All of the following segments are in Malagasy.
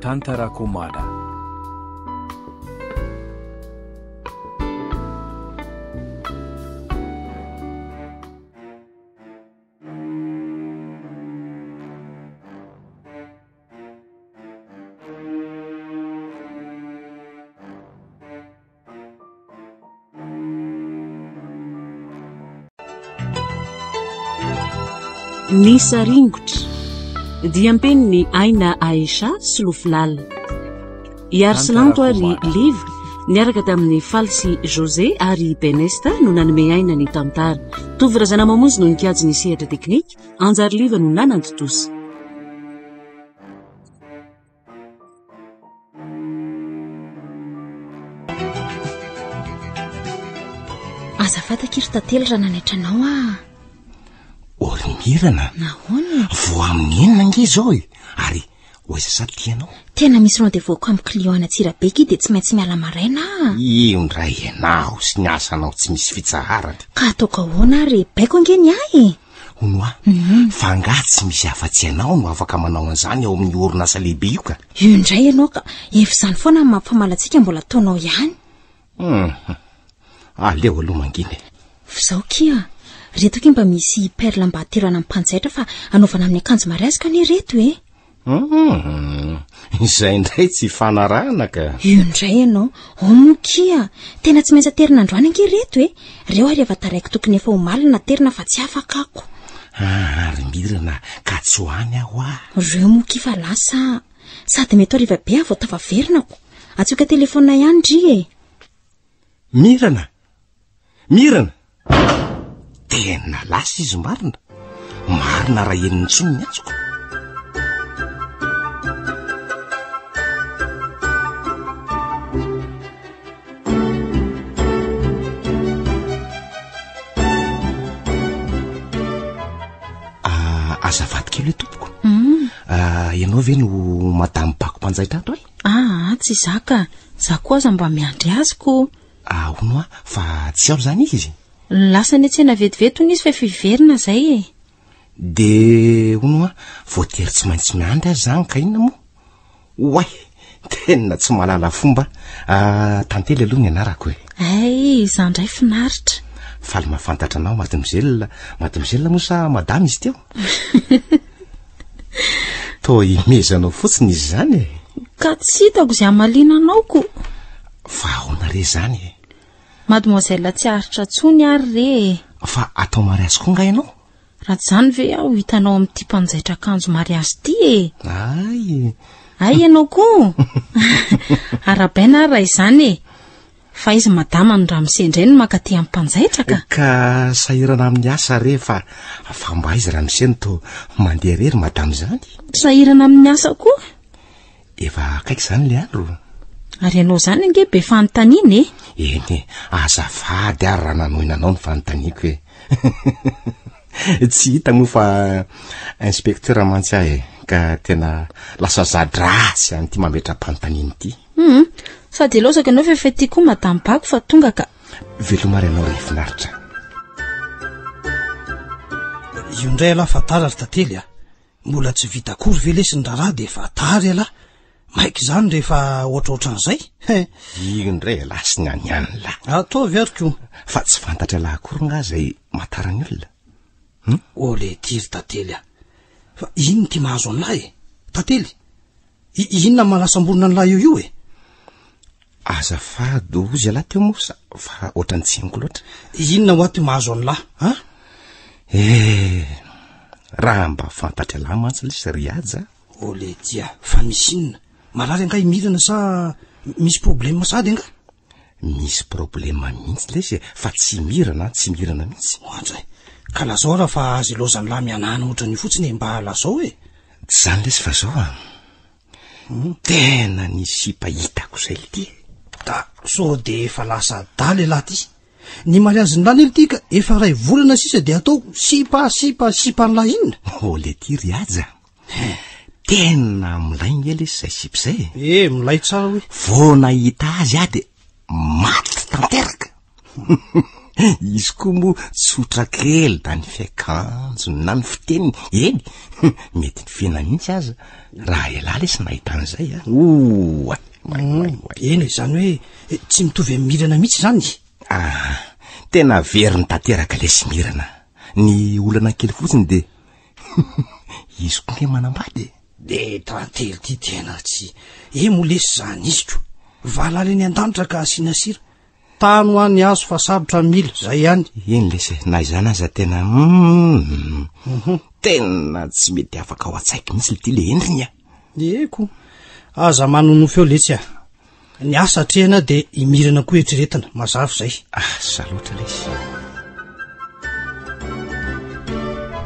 tantarako mada. Ny saringotra dia ampeniny Aina Aisha Solofilala. I Arsilanto ary Liva niaraka tamin'ny Falsy José ary Benesta no nanome Aina ny tantara. Tovirazana mamonjy no nikajy ny sehatra teknika, Anjary Liva no nanantotosa. Azafady kiry tantely raha nanaitranao a. Olonirana Nahoany? vo amin'ny enina nge zao ary oiza sa tianao? Tena misy rendez-vous ko amin'ny client ana Tsirabeky dia tsy maintsy miala maraina. Io ndray ianao sy ny asanao tsy misy fitsaharana. Ka ataoko ahoana ary baiko ange ny ahy. Hono fa nga tsy misy afa-tsy ianao no afaka manao an'izany ao amin'ny orinasa lehibe io ka. Io ndray ianao ka efa izany foana ny mampifamalatsika mbola ataonao ihany. Aleo aloha manginy. F'izao kia reto ke mba misy perla mba haterana amin'ny mpanjaitra fa anaovana amin'ny akanjo mariazika ny reto e. Izay ndray tsy fanarahana ka. Io ndray ianao omokia tena tsy maintsy aterina androany ange reto e. Reo ary avataraiko tokony efa omalina aterina fa tsy afaka ako. Ary mirana ka tsy hoany aho a. Reo mokia fa lasa sady mety ariva be vao tafaverinako. Atsoika telefona ihany dri e. Mirana tena lasa izy marina raha eniny tsony ny atsoko. Azafady kely tompoko. Ianao ve no madamy Bako mpanjaitra ato tsy zaka za koa aza mba miandry azoko. Hono fa tsy ao zany izy. Lasa ny tsena vetivetony izy fa fiverina zay e. De hono voatery tsy maintsy miandry azy zany ka inona moa? Oay, tena tsy malala fomba. Tantely aloha ny anarako e. Za ndray finaritra. Faly mahafantatra anao mademoiselle moa sa madame izy teo? To imezanao fotsiny izy zany e. Ka tsy hitako izay amalina anao ko. Fa ahoana re zany e? Mademoiselle tsy aritra tsony ary re. Fa atao mariazy koa nga ianao? Raha zany ve aho hitanao amin'ity mpanjaitra akanjo mariazy ty e. Ay ianao koa. Arabaina raha izany e. Fa izy madama no raha misendray no makaty amin'ny mpanjaitra ka sahirana amin'ny asa re fa mba izy raha miseny to mandeha rery madama zany. Sahirana amin'ny asa koa? Efa akaiky zany le andro. Ary ianao zany ange be fanontaniana e. Eny azafady ary raha nanoina anao ny fanontaniako e. Tsy hita moa fa inspecteur mantsy ahy ka tena lasa zadrasy an'ity mametra-panontaniana ity. Sady losaka anao fa ty koa madame Bako fa tonga ka velomary anao ray finaritra. Io ndray ala fatara ry tantely mbola tsy vita akory ve lesy ny raharaha de fatary ala maiky zany rehefa ohatrohatran'izay. Io ndray ala sy ny anyany la. Ataovy ary ko. Fa tsy fantatra la akory nga zay matara ny olona. Le tiry tantely fa ino ty mahazo an'lahy e? Tantely inona manasam-borona an'lahy io e? Azafady ozy ala teo moa fa ohatrany tsiniko loatra. Inona ho aty mahazo an'lahy raha mba fantatra la mantsy lesy riaja. Le tia fa misy inona marary anga imirana sa misy problème sady anga? Misy problème mihitsy lesy fa tsy mirana mihitsy. Andray ka lazao raha fa azy lozany la mianana ohatra ny fotsiny mba lazao e. Tsy zany lesy fa zao tena ny sipa hitako zay le ty. Da so de efa lasa daly la ty. Ny mariazy ny lany ty ka efa ray volana sisa de atao sipa n'la inona. Le ty riaja. Tena milay nge lesy zay sipa zay. Milay tsara hoe. Vao nahita azy de maty tanteraka. izy koa moa tsotra kely da ny fiakanjo na ny fiteniny eny mety ny fiaina mihitsy aza raha ela lesy nahita an'izay eny izany hoe tsy mitovy amin'ny mirana mihitsy zany. Tena very ny tanteraka lesy mirana ny olana kely fotsiny de izy koa nge manambady de tantely ty tena tsy mo lesy zany iziko valala eny an-danitra ka asiana sira tany ho an'ny azo fa sabotra mila zay ihany. Eny lesy na izany aza tena tena tsy mety afaka ao an-tsaiky mihitsy le ty le endriny eko aza manonofo eo letsy ny asa trehana de imirana koa etreretina mazava zay. Saloatra lesy.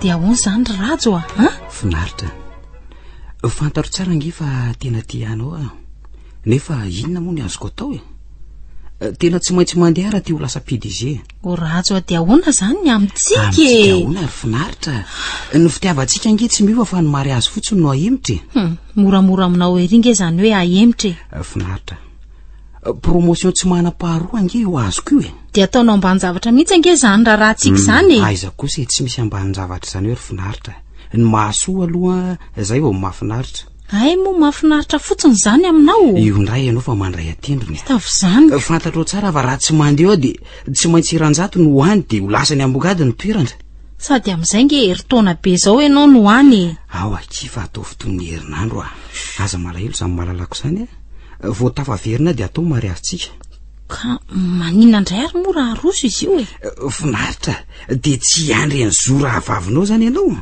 De ahoana zany rajo finaritra fantatro tsara nge fa tena tianao nefa inona moa ny azoko atao tena tsy maintsy mandeha raha ty ho lasa PDG. Rajo de ahoana zany ny amitsika ahoana ary finaritra ny fitiavantsika nge tsy miova fa ny mary azy fotsiny no ahemitra moramora aminao eringe zany hoe ahemitra finaritra promotion tsy manam-paharoa nge ho azoko io de ataonao ambany zavatra mihitsy ange zany raha rahantsika zany aiza kosa tsy misy ambany zavatra zany hoe ry finaritra ny mahasoa aloha zay vao mahafinaritra moa mahafinaritra fotsiny zany aminao io ndray ianao fa mandray atendrony tavy zany fantatrao tsara fa raha tsy mandeha de tsy maintsy iranjato no hoany de ho lasany ambogady ny toerana sady am'izay nge heritaona be zao ianao no hoany ao aky fa atao fotoan'ny herinandro aza malahelo zany mahalalako zany vao tafaverina de atao mariazitsika ka manina indray ary moa raha roso izy io finaritra de tsy andry ny zora avavinao zany ianao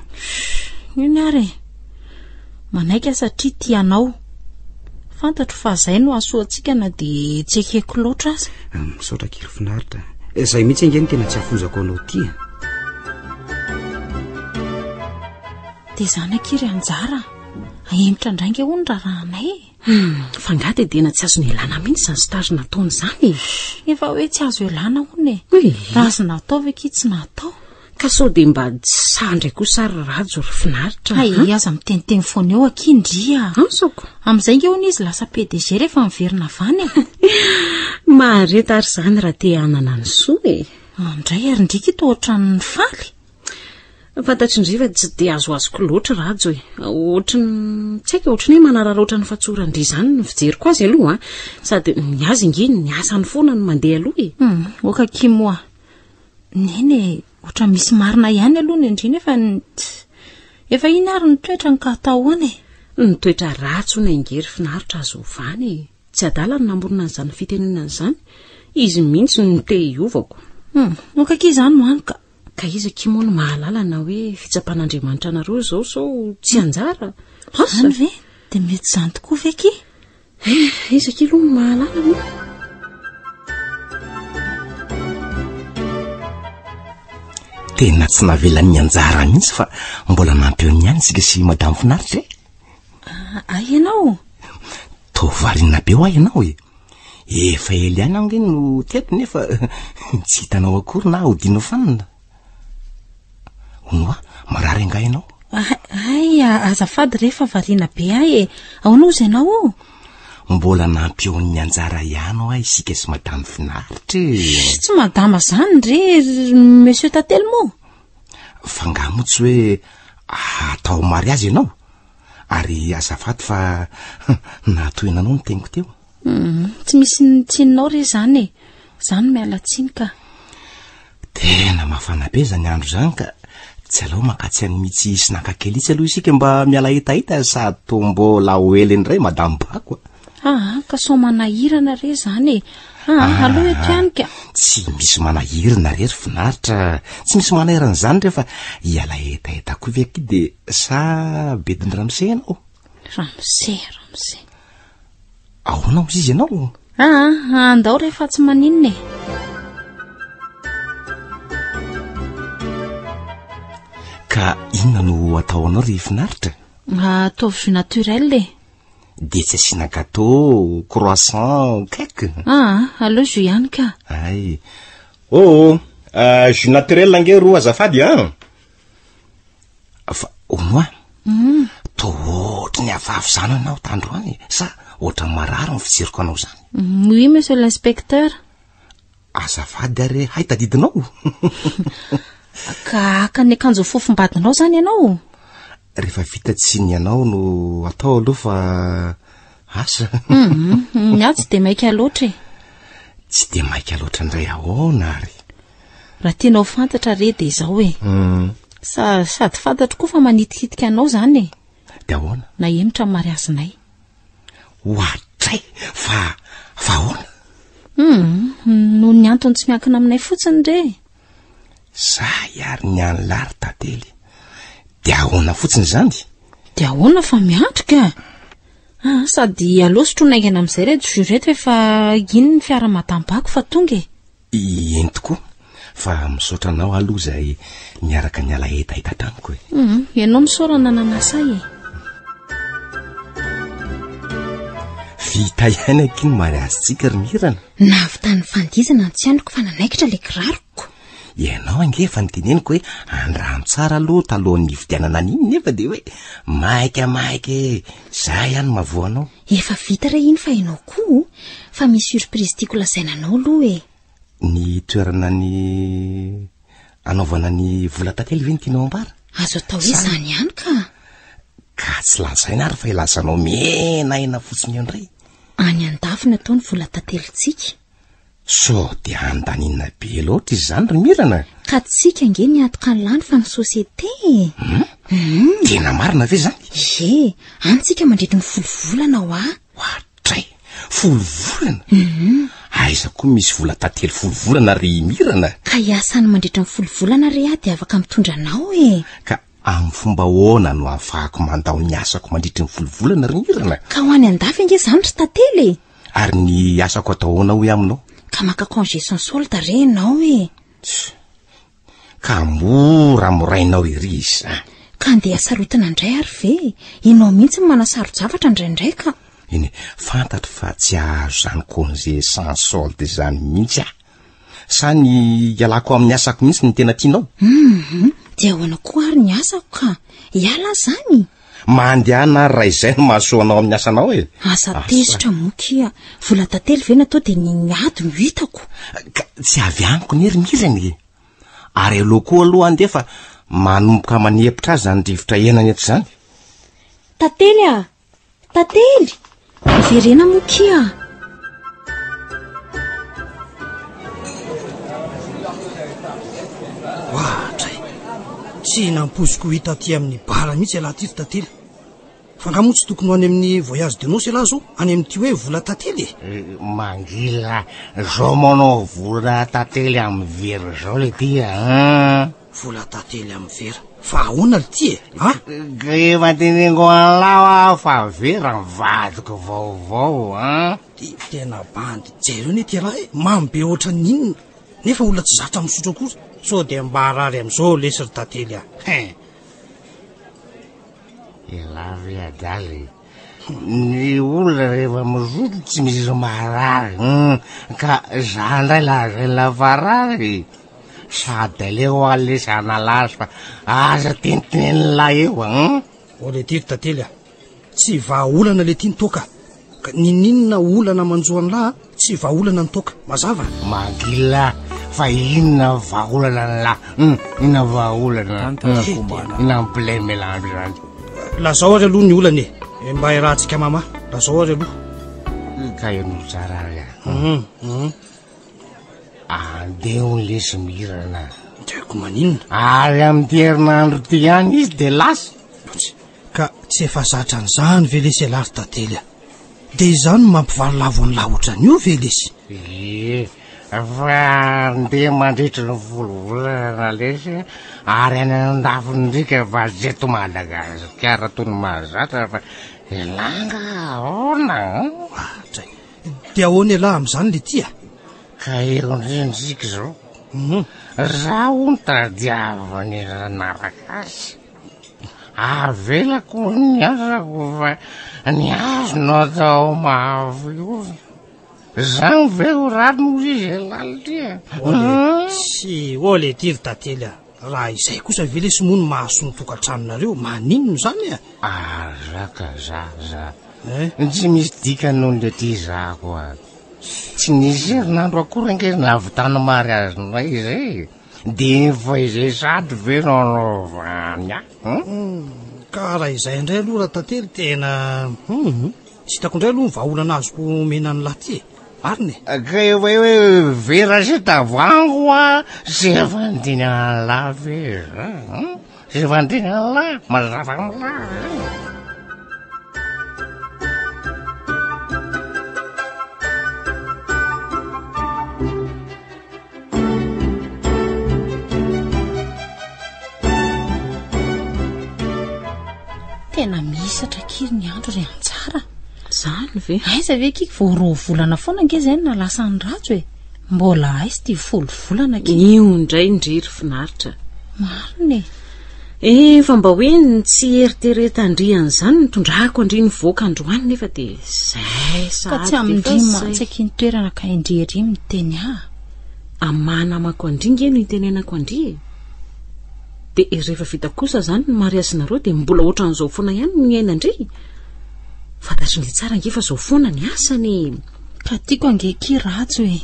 iny ary manaika satria tianao fantatro fa zay no asoantsika na de tsy ekeko loatra aza misaotra kely finaritra zay mihitsy angeny tena tsy afonjako anao ty de zanakiry anjara ahemitra ndrainga ho ny rahanay fangady dena tsy azo ny elana mihitsy zany stage nataony zany efa hoe tsy azo elana hony raha azo natao ve ki tsy natao ka sao de mba sandray koa sary rajo ry finaritra aza miteniteny foana eo akindria soko am'izay nge hony izy lasa PDG rehefa miverina vany mareta ary zany raha te hanana ny soa andray ary ndrika ito ohatran'ny faly fantatry ndriva tsy de azoazoko loatra rajo ohatrany tsy haika ohatrany hoe manarara ohatrany fatsorandry zany ny fijeriko azy aloha sady ny azy inginy ny asany foana no mandeha aloha oka kimoa neny otra misy marina ihany aloha ny endriny efa iny ary nitoetra ny ka atao any nitoetra ratso ny angery finaritra azo vany tsy adala ny namorona n'izany fitenenana zany izy mihitsy no te iovako okaki zany noany ka izy kimoa no mahalala na hoe fitsapan'Andriamanitra nareo zao sao tsy anjara zany ve de mety zany tokoa ve ki izy kilo no mahalala moa tena tsy navelan'ny anjara mihitsy fa mbola nampiony ihany sika sy madame finaritra ay ianao tovarina be ho ay ianao efa ely ihany ange no teto nefa tsy hitanao akory na hodino fanina onoa marary anga ianao azafady rehefa variana be ay ahoana ozy ianao mbola nampiony anjara ihany ho ay sika sy madame finaritra tsy madama zany re monsieur Tatelmo fangamo tsy hoe atao mariazy ianao ary azafady fa natoenanao ny teniko teo tsy misy nitsinonao re zany zany mialatsiny ka tena mafana be zany andro zany ka tsy alao makatsy any mihitsy sy nankakely itsy aloha isika mba miala hitahita sady tombo laoely indray madame bako ka sao manahirana re zany aloha eto ihany ka tsy misy manahirana rery finaritra tsy misy manahirana zany rehefa iala hetaheta koa ve aky de sa bediny ramose ianao ramose ahoana ozy izy ianao andao rehefa tsy maninona ka inona no ataonao ry finaritra atao jus naturel de tsy asiana gâteau croissant cake allo jus ihany ka ay jus naturel ange ro azafady fa onoa to ohatry ny avavy zany anao tandroany sa ohatran'ny marary ny fijeriko anao zany oui monsieur l'inspecteur azafady ary hay tadidinao ka aka ny akanjo fofombadinao zany ianao rehefa vita tsiny ianao no atao aloha fa asa tsy de maika loatra tsy de maika loatra indray ahoana ary raha tianao fantatra re de izao sady fantatro koa fa manitikitika anao zany de ahoana na emitra ny mariazinay ohatray fa ahoana no ny antony tsy miankina aminay fotsiny re za iary ny any lary tantely de ahoana fotsiny zany de ahoana fa miatrika sady alosotro naingana amin'izay reto jureto efa iny ny fiara matambako fa tonga eny tokoa fa misaotra anao aloha zay miaraka ny ala etaita tamiko ianao misaorana nanasay vita ihany akiny mariazitsika ry mirana navitany fandizana tsy aniko fa nanaikitra le kiraroko ianao angefa nyteneniko hoe andrano tsara aloha talohan'ny vidianana an'iny nefa de hoe maika za ihany mavoanao efa vita ra iny fa ianao koa fa misy surprise tiako lazainanao aloha ny toerana ny anaovana ny vola tantely ve ny tianao ambara azo atao hoe zany ihany ka tsy lazaina ary fa ilazanao menaina fotsiny eo indray any andafina atao ny vola tantelyntsika so de andaninna be loatra izy zany ry mirana ka tsika ange ny atoka ny lany fa ny sosiete tena marina ve zany antsika mandritry ny folovolana ohatray folovolana aiza koa misy vola tantely folovolana ry mirana ka iasany mandritry ny folovolana re de afaka mitondra anao ka amin'ny fomba hoana no afahako mandao ny asako mandritry ny folovolana ry mirana ka ho any andafy ange zany ry tantely ary ny asako atao hoana hoe aminao ka maka congé sans solde re ianao ka mora morainao iry izy ka andeha asarotana indray ary ve ianao mihitsy manasaro zavatra indraindraika iny fantatro fa tsy azo zany congé sans solde zany mihitsy sa ny ialako amin'ny asako mihitsy ny tena tianao de ahoana koa ary ny asako ka iala zany mandehana ary raha izay no mahasoanao amin'ny asanao asa tezitra mokia vola tantely ve natao de ny ady no hitako ka tsy avy aniko ny ry mirany ary aloha koa aloha andefa manomboka manepitra azy zany rivotra enany eto zany tantely verena mokia ohatray tsy nampoziko hita ty amin'ny bara mihitsy alaha ty tantely fa nga moa tsy tokony ho any amin'ny voyage de nosy alahy zao any amin'ity hoe vola tantely mangila zao manao vola tantely amin'ny vera zao le ty vola tantely amin'ny vera fa ahoana le ty efa tenengo anlao fa vera mivadiko vaovao tena bandy jereo ne ty alahy mamy be oatra ninona nefa olona tsy zatra misotro akory so de mbarary am'izao lesy ry tantely elavy adaly ny olona rehefa misotro tsy misy marary ka za ndray lazay lafarary sady aleo alesy analazy fa aza tenitenenylay eo o le ty ry tantely tsy vaolana le ty ny toka ka nininona olana manjoany lahy tsy vaolana ny toka mazava magila fa inona vaolana ny lahy inona vaolana ina mplay melange zany lazao ary aloha ny olana mba irahantsika mama lazao ary aloha ka eno tsarary andehony lesy mirana draiko maninona ary amin'ny herinandro ty ihany izy de lasa ka tsy efa zatra an'izany ve lesy alary tantely de izany mampivarilavo any laha ohatrany io ve lesy fa andeha mandritry ny volovolana lesy ary any andafindrika fa zeto Madagasikara tony mahazatra fa elanga aona de ahoana alahy am'izany le tya ka erondrendrika zao zaho ny tadiavany nanaraka azy avelako ny asako fa ny azo no atao mavo io zany ve ho rano izy elalia sy o le ty ry tantely raha izay kosa ve le somono mahaso ny tokantranonareo maninno zany zaka za tsy misy dika noho le ty zako tsy nisy herinandro akory ange navitany mariazinay izay de fa izay sady ve nanaovany ka raha izay indray aloha raha tantely tena tsy hitako indray aloha vahaolana azoko mena ny laty mariny ka efa hoe vera sy tavango a sy fandinana la vera sy fandinana la mazava la tena misatra kiry ny andro ry antsara zany ve aiza ve kiky voaro volana foana ange zay na lasa ny ratso e mbola aizy ty folo volana ki io indray indriry finaritra mariny fa mba hoe tsy eriteretandriany zany nitondrako andry ny voaka androany nefa de zay ka tsy amindry matsaky ny toerana ka indrery ny teny amanamako andringe no itenenako andry de rehefa vita kosa zany ny mariazinareo de mbola ohatran'izao foana ihany ny aina andry fantatry ny tsara nge fa zao foana ny asany ka tiako angeky ratso e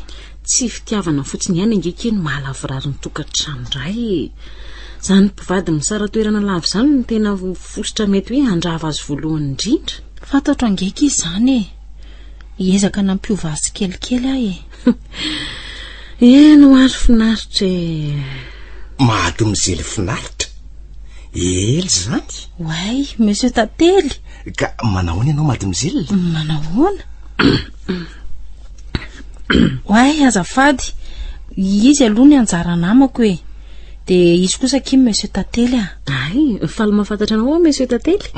tsy fitiavana fotsiny ihany angeky ny mahalavirary ny tokantrano ray zany mpivady misara toerana lavo zany ny tena fosotra mety hoe andrava azy voalohany indrindra fantatro angeky izy zany iezaka nampiova azy kelikely ahy eno ary finaritra mahady mizely finaritra ely zany way monsieur Tately ka manahoana ianao mahady mizely manahoana way azafady izy aloha ny anjara namako e de izy kosa kim monsieur Tately ay faly mahafantatra anao monsieur Tately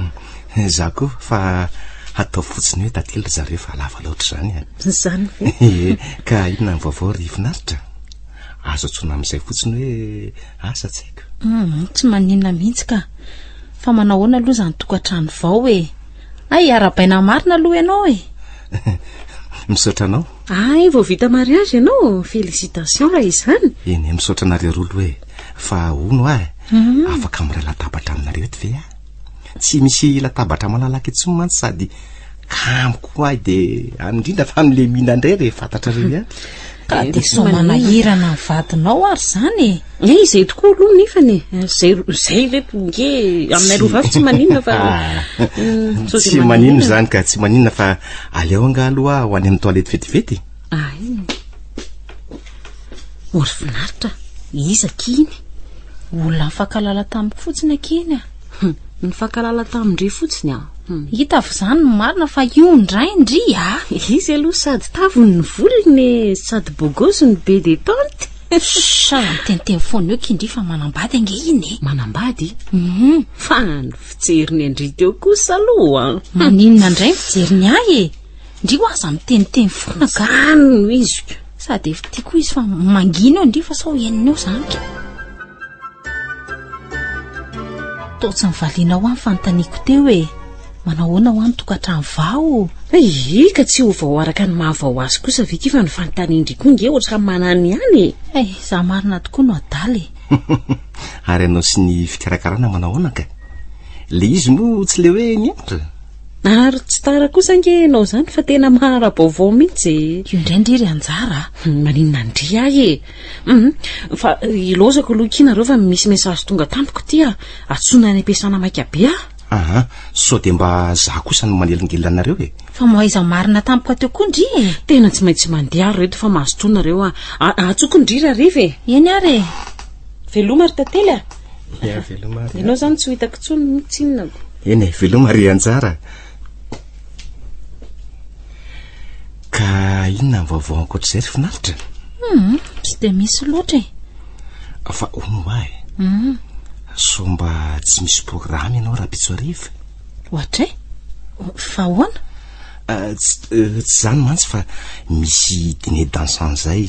za koa fa atao fotsiny hoe Tately zareo fa lava loatra zany zany ka inona ny vaovao ry finaritra azo atsona amin'izay fotsiny hoe asa tsy haiko tsy maninona mihitsy ka fa manahoana aloha zany tokantrano vao e ay arabaina marina aloha ianao e misaotra anao ay vao vita mariage ianao félicitations raha izany eny misaotra anareo rolo hoe fa ono afaka miray latabatra aminareo ty ve tsy misy latabatra malalaka tsy mantsy sady kamiko ay de andrindra fa am'le mihina indray re fantatra reo ihany ka de somanahirana ny vadinao ary zany izay tokoa aloha nefany zay reto nge aminay roa vavy tsy maninona fa tsy maninona zany ka tsy maninona fa aleo anga aloha ho any amin'ny toilette vetivety ay ory finaritra iza kiny olona nifankalala tamiko fotsiny akiny nifankalala tamindry fotsiny hita avy zany ny marina fa io ndray ndry izy aloha sady tavony ny volony sady bogosy ny be detente sara miteniteny foana eo kindry fa manambady ange iny manambady fa ny fijeriny andry teo kosa aloha maninona ndray ny fijeriny ahy ndry ho aza miteniteny foana zany no izy sady efa tiako izy fa mangina eo ndry fa sao enina eo zany to tsy mivaliana ho amin'ny fanontaniako teo e manahoana ho amin'ny tokantrano vao ka tsy ho vao araka ny mahavao azy kosa viki fa ny fanontany indry koa nge ohatry manany ihany za marina tokoa no adaly ary ianao sy ny fikarakarana manahoana ka le izy moa tsy le hoe niandra ary tsy tara kosa nge nao zany fa tena mahara-baovao mihitsy io indraindriry anjara maninona ndry ahy fa ilozako aloha kinareo fa misy mesazy tonga tampiko ty atsona any ampiasana maika be so de mba za kosa no manelingelina anareo fa mahaiza marina tampoko ateo koa ndry tena tsy maintsy mandeha reto fa mahazotonareo atsoko ndrira rive eny ary veloma ry Tately veloma ianao zany tsy ho hitako tsony mitsinonako eny veloma ry anjara ka inona ny vaovao ankoatr'izay ry finaritra tsy de misy loatra fa ono so mba tsy misy programa ianao raha pitsoariva ohatra fa hoana tsy zany mantsy fa misy dîner dansant zay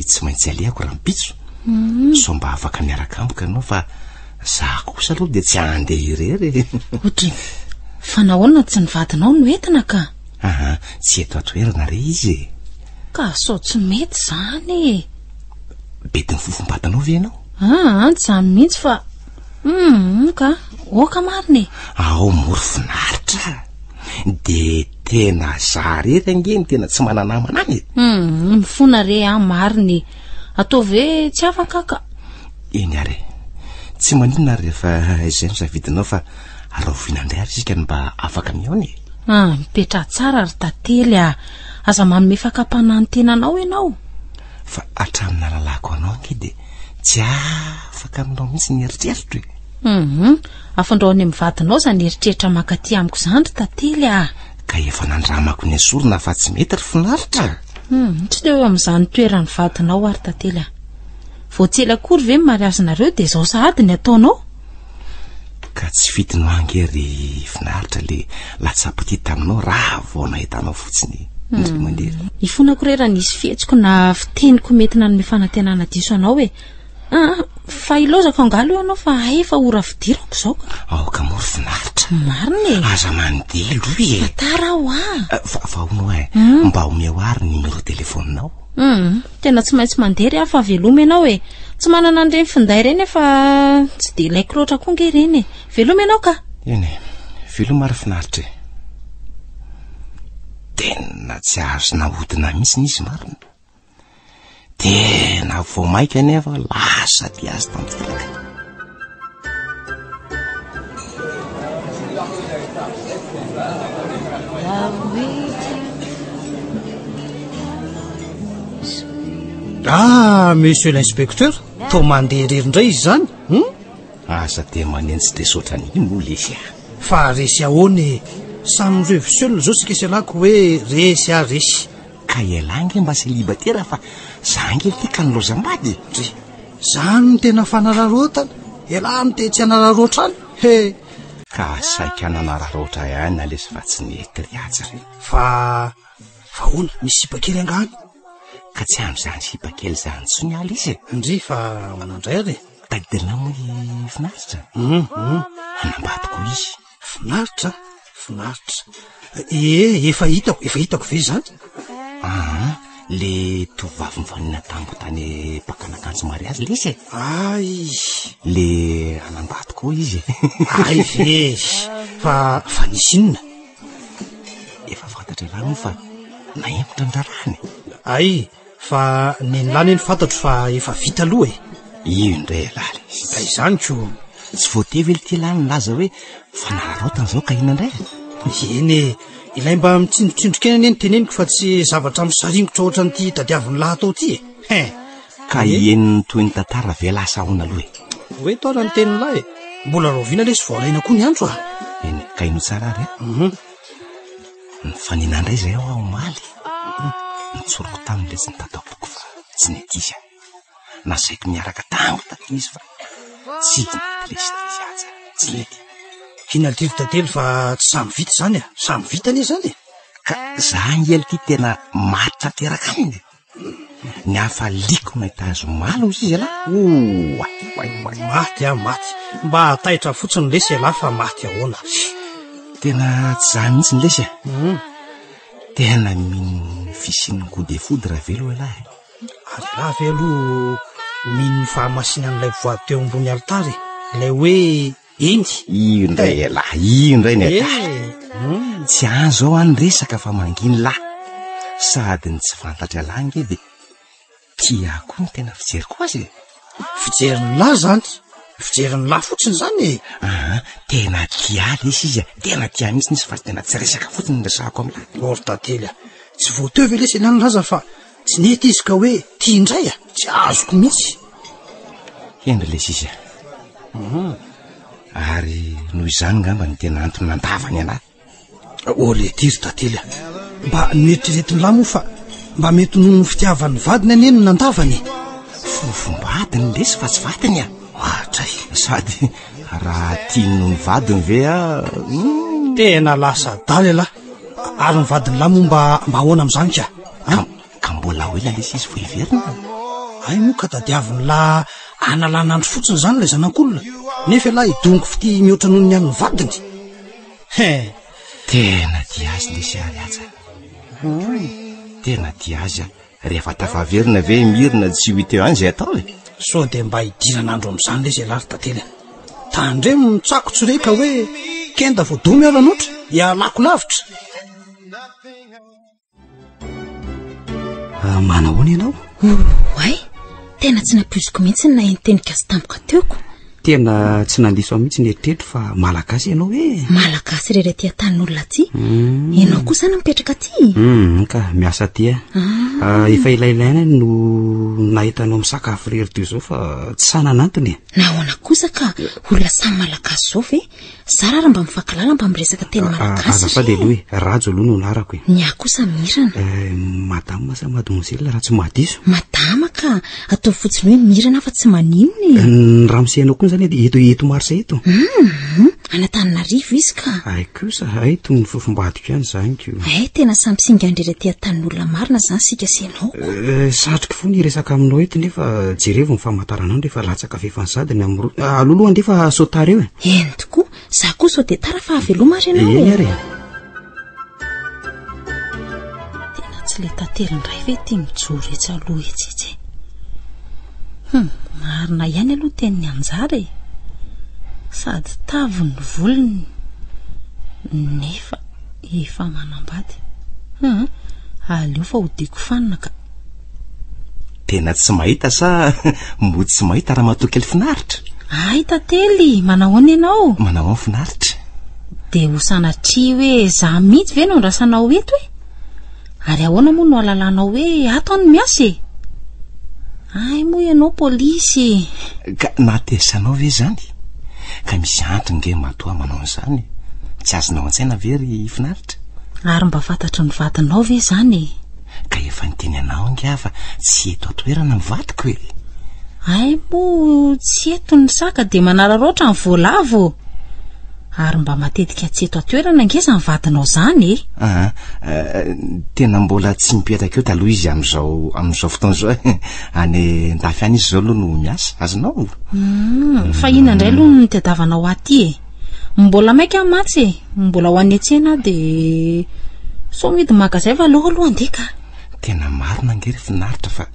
tsy maintsy alehako raha mipitso so mba afaka miaraka amboka ianao fa za kosa aloha de tsy andeha irery ohatra fa nahoana tsy nivadinao no entina ka tsy eto atoerana re izy ka sao tsy mety zany bety ny fofom-batanao ve ianao tsy zany mihitsy fa ka oka mariny ao moro finaritra de tena zarery angeny tena tsy mananamana any. Mifona re mariny atao ve tsy afaka ka. Eny ary tsy maninona rehefa izay misavidinao fa araovinandray ary isika mba afaka miaony. Mipetra tsara ry tately aza manome fakapana ny tenanao ianao. Fa atramina lalako anao ange de tsy afaka aminao mihitsy ny eritreritro. Afandrao any amin'ny vadinao zany eritreritra makaty amiko zany ry tately ka efa nandramako ny asorona fa tsy mety ry finaritra. Tsy deo amin'izany toerany vadinao ary tately voatsely akory ve mariazinareo de zao sahady ny ataonao. Ka tsy fitino angery finaritra le latsapo ty taminao raha vao nahitanao fotsiny indray mandeha. Ifona korera nisy fihetsiko na fiteniko mety nanome fanantenana diso anao hoe fa ilozako angalo ianao fa efa ora fidirako zao ka. Aoka moro finaritra. Mariny aza mandelo i. Tara ho fa ono mba omeo ary numéro telefoninao. Tena tsy maintsy mandery fa veloma ianao tsy manana an'ireny finday reny fa tsy de ilaiko loatra koa nge reny veloma ianao ka. Eny veloma ary finaritra. Tena tsy azo nahodina mihitsy izy marina. Tena vao maika anefa lasa ty azy tanteraka. Monsieur l'inspecteur, to mandeha rery-ndray izy zany. Asa de manentsy de sotrany ino lesy fa resy ahoany samy reviseul zao sika selako hoe resy resy. Ka elange mba sy libatera fa zange ty ka nilozambady. Zany tena fanararotana elany te tsy anararotra any. Ka saika ananararotra ihany alesy fa tsy nety riatsy re. Fa ona misy sipakely angany. Ka tsy am'izany sipakely zany tsony ala izy. Ndry fa manandray re. Tadidina moa finaritra. Anambadiko izy. Finaritra. Efa hitako ve zany? Le tovavy mifanina tambo tany pakanakanjo mariazy le izy. Le anambadiko izy. Ve fa nisy inona? Efa fantatra raha moa fa naempotra ndrarahany. Fa nenilany eny fantatro fa efa vita aloha Io indray alala izy. Izany ko tsy voatevy ty lany laza hoe fanararotana zao ka inandray. Eny ilay mba mitsindrotsindrokena eny teneniko fa tsy zavatra misaringotra ohatra n'ity tadiaviny lahy atao ty. Ka eniny toy ny tantara ve lasa ahoana aloha hoe taona ny tenin'lahy mbola roviana lesy voalaina koa ny andro eny ka ino tsara re. Ny faninandray zay ao omaly nitsoroko tamin'le tsy nitataopoko fa tsy nety izy nasaiko miaraka tango taty izy fa tsy lesy tsy nety. Hinalitiry tately fa tsy samy vita zany samy vitany zany ka zangely ty tena matitra teraka aminy. Ny hafa liko mahita azo malo izy ala. Maty mba taitra fotsiny lesy ala fa maty ahoana. Tena tsy zany mihitsy ny lesy tena miny fisian'ny goût de foudre velo alahy. Ary laha velo miny fahamasinan'ilay voady teo ambony altary ilay hoe eny. Io indray alahy io indray ny atahy. Tsy azo ao any resaka fa manginy lahy sady ny tsy fantatra lahy nge de tia koa ny tena fijeriko azy. Fijeriny lahy zany fijeriny lahy fotsiny zany tena tia lesy izy tena tia mihitsy nisy fa tena tsy resaka fotsiny nresahako amin'lahy. Or tately tsy voatevy lesy ilany laza fa tsy nety izy ka hoe tia indray tsy azoko mihitsy. Hendry lesy izy ary noho izany ngamba ny tena antony nandavany anahy. Letiry tately mba noeritreretiny lahy moa fa mba mety noho ny fitiavan'ny vadiny aneny nandavany. Fofombadiny lesy fa tsy vatiny atray sady raha tiany noho ny vadiny ve tena lasa daly lahy ary ny vadiny lahy moa mba ahoana amin'izany ka mbola hoela lesy izy voiverina. Moa ka tadiaviny lahy analan'andro fotsiny zany lay zanak'olona nefa lahy idongo fity mihoatra noho ny an'ny vadiny. Tena dia azy lesy ariaja tena dia azy rehefa tafaverina ve mirina tsy ho teo any zay atao so de mba hidiran'andro amin'izany lesy alary tately tandremo mitsako tsy reka hoe weekend vao domy avanoatra ialako lavitra. Manahoana ianao? Ay, tena tsy nampiziko mihitsy na entenika azy tampoka teoko. Tena tsy nandiso mihitsy ny eritreritro fa malagasy ianao hoe. Malagasy rere ty atanin'olona ty. Ianao kosa na mipetraka ty? Ka miasa ty efa ilailaina no nahitanao misakafo rery teo zao fa tsy sananantony. Nahoana kosa ka olona samy malagasy zao ve? Zara raha mba mifankilala mba miresaka teny malagasy. Azafady aloha rajo aloha no narako e. Ny akosa mirana. Madame sa mademoiselle raha tsy mahadiso. Madama ka atao fotsiny hoe mirana fa tsy maninona e. Raha misehanao koa zany eto marsa eto. Anatananarivo izy ka. Ay kosa eto ny fofombadiko ihany zany ko. Tena samy singandrara ty atanin'olona marina zany sika senao. Satroka fo ny resaka aminao eto nefa jerevo ny famantaranao nefa latsaka fefansadiny amin'ny aloloha ndefa sotary eo e. Eny tokoa, za koa sao de tara fa aveloma renao e. Ary. Tena tsy le tatelindray ve ty mijoro etsy aloha etsy. Marina ihany aloha teniny anjara e. Sady tavony volony nefa efa manambady. Aleo fa hodiko fanina ka. Tena tsy mahita sa mody tsy mahita raha matoa kely finaritra? Ay tantely, manahoana ianao? Manao finaritra. De ho sanatria hoe za mihitsy ve no ndrasanao eto e? Ary ahoana moa no alalanao hoe ato any miasa e? Ay moa ianao polisy. Ka natesanao ve zany? Ka misy antony nge matoa manao an'izany. Tsy azonao an-tsaina very finaritra? Ary mba fantatry ny vatinao ve zany? Ka efa niteny anao nge fa tsy eto atoerana ny vatiko e. Ay mo tsy eto ny saka de manararoatra ny voalavo. Ary mba matetika tsy eto atoerana ngeza ny vatinao zany e. Tena mbola tsy mipetraka eo taloha izy amin'izao fotoana zao any ndafy any izy zao aloha no miasa azonao. Fa ina indray aloha no tediavanao aty e. Mbola maika matsy e. Mbola ho any an-tsena de so midy magazay va aloha andika. Tena marina ngery finaritra fa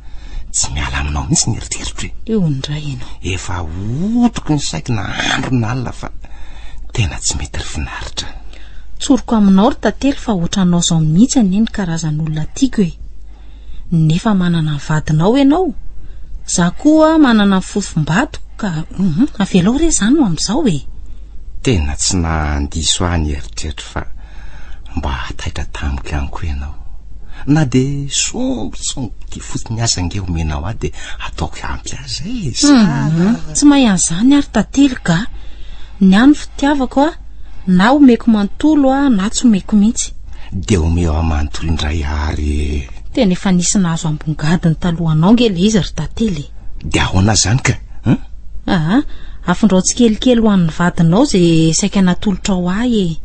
tsy miala aminao mihitsy ny eritreritro e. Eo ndray ianao. Efa otoko ny saiko na andro na alina fa tena tsy mety ry finaritra. Tsoroko aminao ry tantely fa ohatranao zao mihitsy ny karazan'olona tiako e. Nefa manana ny vadinao ianao. Za koa manana ny fofom-bato ka avelao re zany amin'izao e. Tena tsy nandiso any eritreritro fa mba taitra tamiko ihany koa ianao. Na de sombitsombo ty fotsiny asa nge omenao de ataoko ampy azy tsy mahay zany ary tantely ka. Ny any fitiavako na omeko mantolo na tsy omeko mihitsy. De omeo amantolo ndray ary. Tena efa nisy nazo ambongadiny talohanao nge le izy ry tantely. De ahoana zany ka? Afindrao tsikelikely ho an'ny vadinao zay saika natolotra ao ahy e.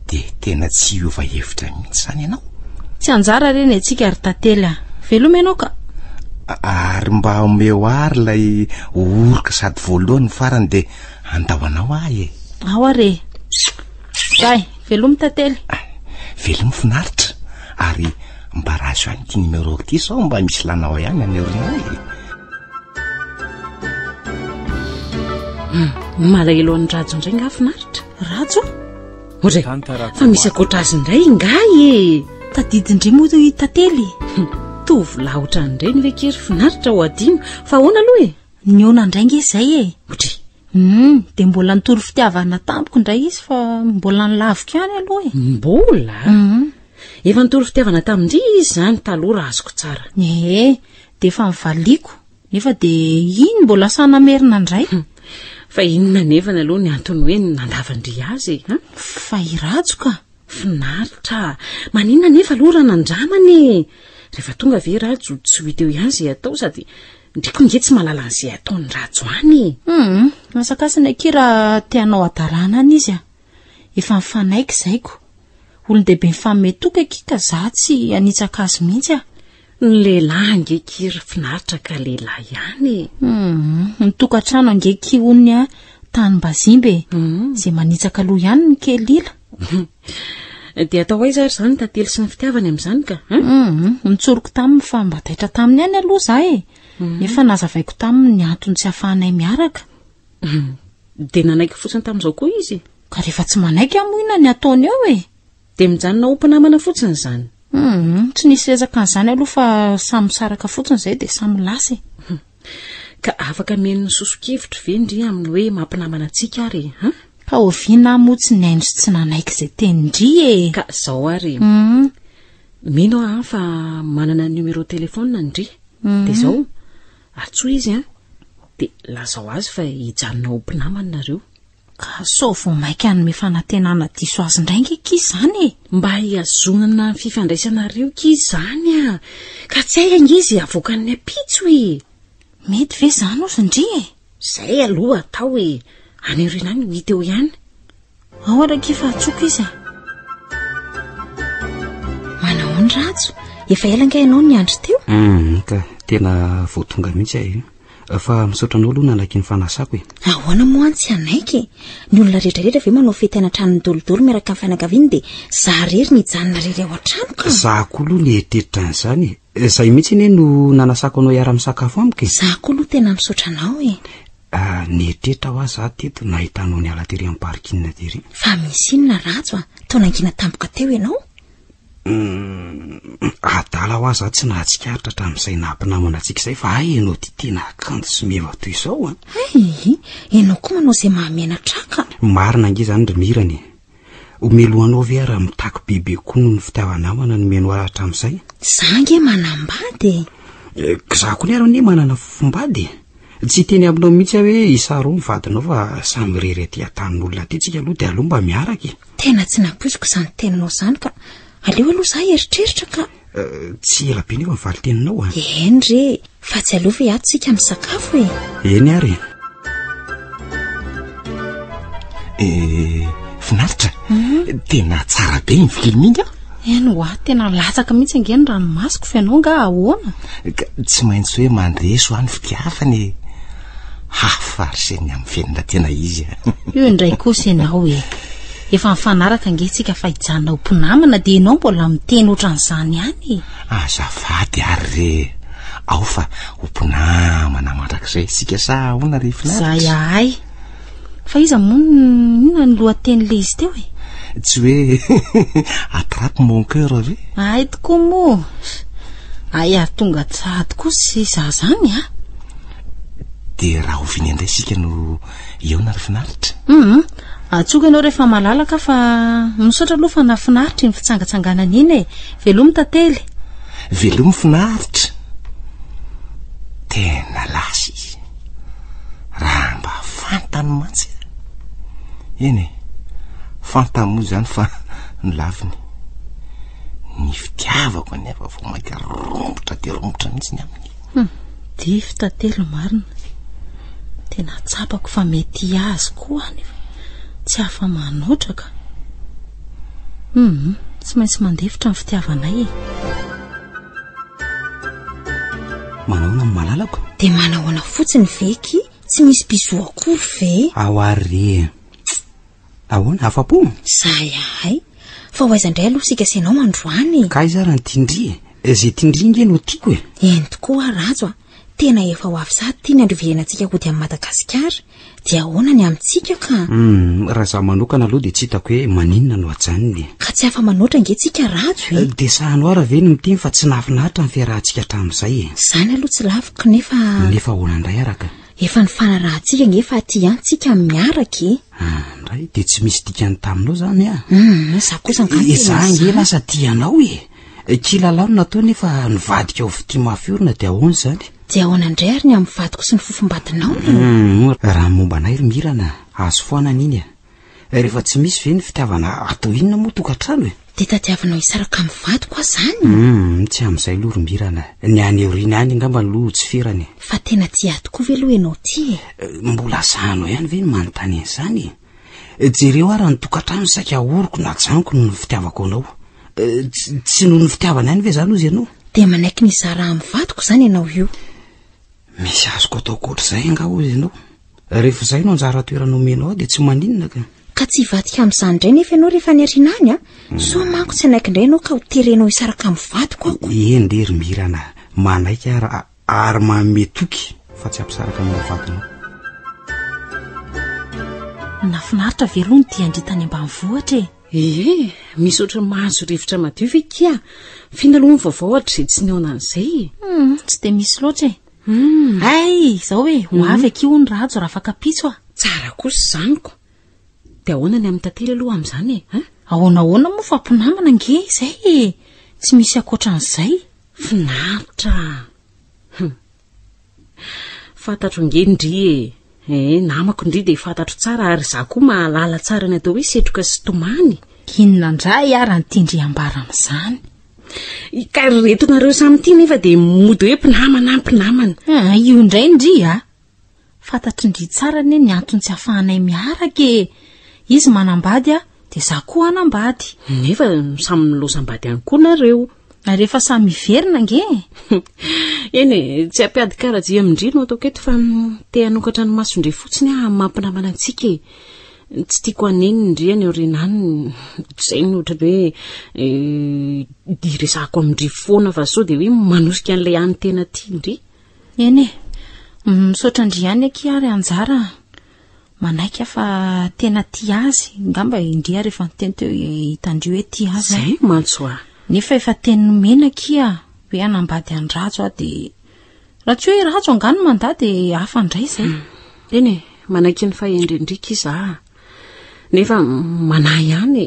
De tena tsy iova hevitra mihitsy zany ianao. Tsy anjara reny antsika ry tantely veloma ianao ka. Ary mba omeo ary lay oroka sady voalohany farany de andahoanao ahy e. Ao are. Zay, veloma tantely. Veloma finaritra. Ary mba raso any ty numéro ty sao mba misy lanao ihany aneorinao e. Malahelo ny rajo indray nga finaritra. Rajo? Oray, fa misy akoatra azy indray ngay e. Tadidindray moa i tantely. Tovy laotra indray ny vekiry finaritra ho adino fa ahoana aloha e. Ny ona indray nge zay e. Otry. De mbola nitoro fitiavana tampoko indray izy fa mbola nilaviko ihany aloha e. Mbola? Efa nitoro fitiavana tamindry izy zany taloha raha azoko tsara. De efa mivaliako. Nefa de iny mbola sanamerina indray. Fa inona nefa aloha ny antony hoe nandavandry azy fa irajo ka. Finaritra. Maninona nefa aloha raha nandramany. Rehefa tonga ve rajo tsy ho teo ihany zay atao sady ndriko nge tsy malala an'izay ataony rajo any. Masakasina kira tianao adarana any izy efa mifanaiky zaiko. Olon-dehibe mifammetoka kika za tsy anitsaka azy mihitsy Ny lehilahy nge kiry finaritra ka lehilahy ihany. Nitokatrano nge kiony tany Bazimbe zay manitsaka aloha ihany ny kelila. De atao aiza ary zany tantely sy ny fitiavany amin'izany ka? Nitsoroko taminy fa mba taitra taminy ihany aloha za e. Nefa nazavaiko taminy ny antony tsy afahanay miaraka. De nanaiky fotsiny tamin'izao koa izy? ka rehefa tsy manaiky amoina ny ataony ao e. De mijanona ompinamana fotsiny zany. Tsy nisy rezaka an'izany aloha fa samy saraka fotsiny zay de samy lasy. Ka afaka men'ny sosokevitra ve ndry amin'ny hoe mampinamana antsika ary, ha? Ka oviana motsy ny aino sy tsy nanaiky zay tenindry e. Ka zao ary. Mino fa manana numéro telefona ndry. De zao atsoa izy de lazao azy fa hijanona ompinamana nareo. Ka sao vao maika ny mifanantenana diso azy ndraingy kizy zany e. Mba hiazonana fifandraisanareo kizy zany ka tsy hay angizy avoakan'ny apitso e. Mety ve zany ozy ndry e? Zay aloha atao e. Any renany ho hita eo ihany. Ao araka efa atsoko izy. Manao ny ratso. Efa ela ianao ny andro teo? Ka tena voatonga mihitsy ahy. Fa misaotranao aloha nanaky ny fanasako e. Ahoana moa tsy anaiky? Ny olona rehetrarehetra ve manao fety any an-tranony dolodolo miaraka amin'ny fianakaviany de za rery nijanona rery ao an-trano ka. Za koa aloha nieritreritra an'izany. Zay mihitsy ine no nanasako anao iara-misakafo amiko e. Za koa aloha tena misaotranao e. Nieritreritra ho aho za teto nahitanao ny ala tery amin'ny parkina tery. Fa misy inona ratso taonangina tampoka teo ianao? Adala ho aho za tsy nahatsikaritra hatramin'izay nampinamana antsika izay fa enao ty tena akanjo sy meva toy izao enao koa manao izay mahamena traka. Marina ange zany ry mirany. Omelohanao ve raha mitaky bebe koa noho ny fitiavanamana no meno ahy hatramin'izay? Za nge manambady. Za koa ny arany manana fofombady. Tsy teny aminao mihitsy hoe isa roa mivadinao fa samy rery aty atanin'olona aty tsika aloha de aloha mba miaraka. Tena tsy napoiziko izany teninao izany ka aleo aloha za eritreritra ka. Tsy ela be nefa mivaly teninao Eny re, fa tsy aleo ve ato tsika misakafo e. Eny ary. Finaritra. Tena tsara be ny film inga. Eny hoa, tena latsaka mihitsy nge ny ranomasoko fa ianao nga ahoana? Tsy maintsy hoe mandreso any fitiavany. Hafarseny amin'ny fiainana tena izy. Io indray kosa ianao e. Efa mifanaraka nge tsika fa hijanona ompinamana de ianao mbola miteny ohatran'izany ihany. Azafady ary re. Ao fa ompinamana mandrakizay sika sa ahoana re Finaritra? Zay ay. Fa iza moa inona ny lohateny le izy teo e? Tsy hoe attrape mon cœur ve? Ay tokoa moa. Ay ary tonga tsahady koa sy za zany De raha oviany indray sika no eona ry Finaritra. Atsoka ianao rehefa malalaka fa misaotra aloha fa nafinaritra ny fitsangatsanganana iny e. Velomy tantely. Velomy Finaritra. Tena lasy izy. Raha mba fantany mantsy. Eny e. Fantamo zany fa ny laviny. Ny fitiavako anefa vao maika rombotra de rombotra mihitsy ny aminy. Dia fitantely marina. Tena tsapako fa mety azy koa anefa. Tsy hafa manoatra ka. Tsy maintsy mandefitra ny fitiavanay e. Manaona ny malalako? De manahoana fotsiny veky, tsy misy biso akory ve? Ao ary. Ahoana afa-po? Zay ay. Fa ho aiza indray aloha sika senao androany. Ka iza raha ny tindry zay tindry nge no tiako e. Eny tokoa rajo tena efa ho avy sady tiany androvirenantsika ho di amin'ny Madagasikara. Dia ahoana ny amintsika ka? Raha za manokana aloha de tsy hitako hoe maninona no ajanony. Ka tsy hafa manoatra nge tsika rajo e. De sahano ara ve no miteny fa tsy nafinahitra ny fiarahantsika hatramin'izay e. Zany aloha tsy laviko nefa ahoana indray araka. Efa ny fanarahantsika nge fa aty antsika miaraka e. Ndray de tsy misy dikany taminao zany Za kosa ngano. Za nge lasa tianao e. Kilalao natao nefa nivadika ao vity mafiorina de ahoana zany? De ahoana indray ary ny amin'ny vadiko sy ny fofombadinao raha momba anay ry mirana azo foana n'iny rehefa tsy misy ve ny fitiavana atao inona moa tokantrano e. De tadiavanao isaraka amin'ny vadiko zany. Tsy amin'izay aloha ry mirana. Ny any eoriny any ngamba lo tsy ferany. Fa tena tsy ato koa ve aloha ianao ty e. Mbola sahano ihany ve ny manontany an'izany e. Jereo ara ny tokantrano saika ahoroko na janoko no fitiavako anao. Tsy noho ny fitiavana ihany ve zany ozy ianao? De manaiky ny zara amin'ny vadiko zany ianao io. Misy azoko atao koatr'izay nga ozy ianao. Rehefa izay no anjara toerana omenao de tsy maninona ka. Ka tsy vadika amin'izany indray nefa ianao rehefa ny arinany so manko tsy anaiky indray ianao ka ho terenao isaraka amin'ny vadiko ako. Eny de ry mirana manaika ary manome toky fa tsy ampisaraka amin'ny vadinao. nafinaritra velony dia andritany ambanivohatra misy oatra mahazo rivotra madio ve kia finaloha ny vaovao ohatra izay tsy niona an'izay tsy de misy loatra ay zao hoe ho avy akio ny rajo raha afaka pitso a tsara kosa zaniko de ahoana ny amin'ny tantely aloha amin'izany ahoanahoana moa fampinamana nge izay tsy misy akoatran'izay finaritra fantatro nge ndry namako ndry de fantatro tsara ary za koa mahalala tsara ny atao hoe setroka sy tomany inona indray ara ny tindriambara amin'izany ka retonareo samyty nefa de mody hoe mpinamana io indray ndry fantatro ndry tsara ne ny antony tsy hahafahanay miaraka izy manambady de za koa anambady nefa samy milosambady ihany koa nareo rehefa samy miverina nge eny tsy ampiady karaji amindrino ataoko eto fa te hanokatra ny masondre fotsiny mampinamana antsika tsy tiako aneny ndriany orinany zay ny ohatra hoe diresako amindry foana fa so de hoe manosika an'ilay any tena tiandry eny misaotra andriany aky ary anjara manaiky fa tena ti azy ngamba indria rehefa nyteny teo hitandrio hoe ti azy zay mantsoa nefa efa teny nomena kia hoe anambady andrajo de raha tsy hoe rajo angano manda de hafa ndray zay eny manaiky ny fahendrendrika iza nefa manahy ihany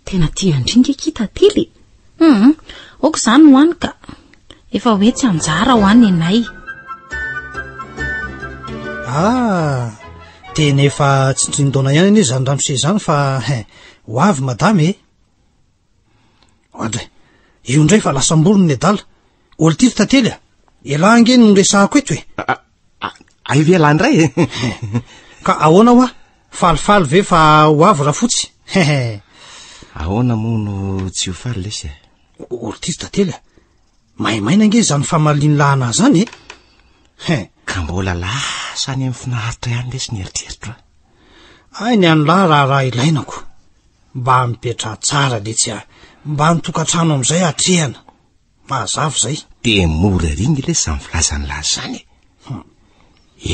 tena tia andringa kitantely oko zany hoany ka efa hoe tsy anjara ho any anay de nefa tsy ndrindona ihany anie zany rano se zany fa ho avy madame oadray io ndray fa lasa mborony ny adala olo ty tantely ela angeny no resahako eto aivy ala ndray ka ahoana hoa falifaly ve fa ho avy raha fotsy ahoana mono tsy ho faly lesy olo ty tantely maimaina nge zany famaliny lahana zany ka mbola lasa any amin'ny finaharitra ihany lesy ny eritreritro ay ny any lahy raha ilainako mba mipetra tsara le tsy mba nitokatrano am'izay atrehana mahazavy zay de mora ringy le samy filazany lazy zany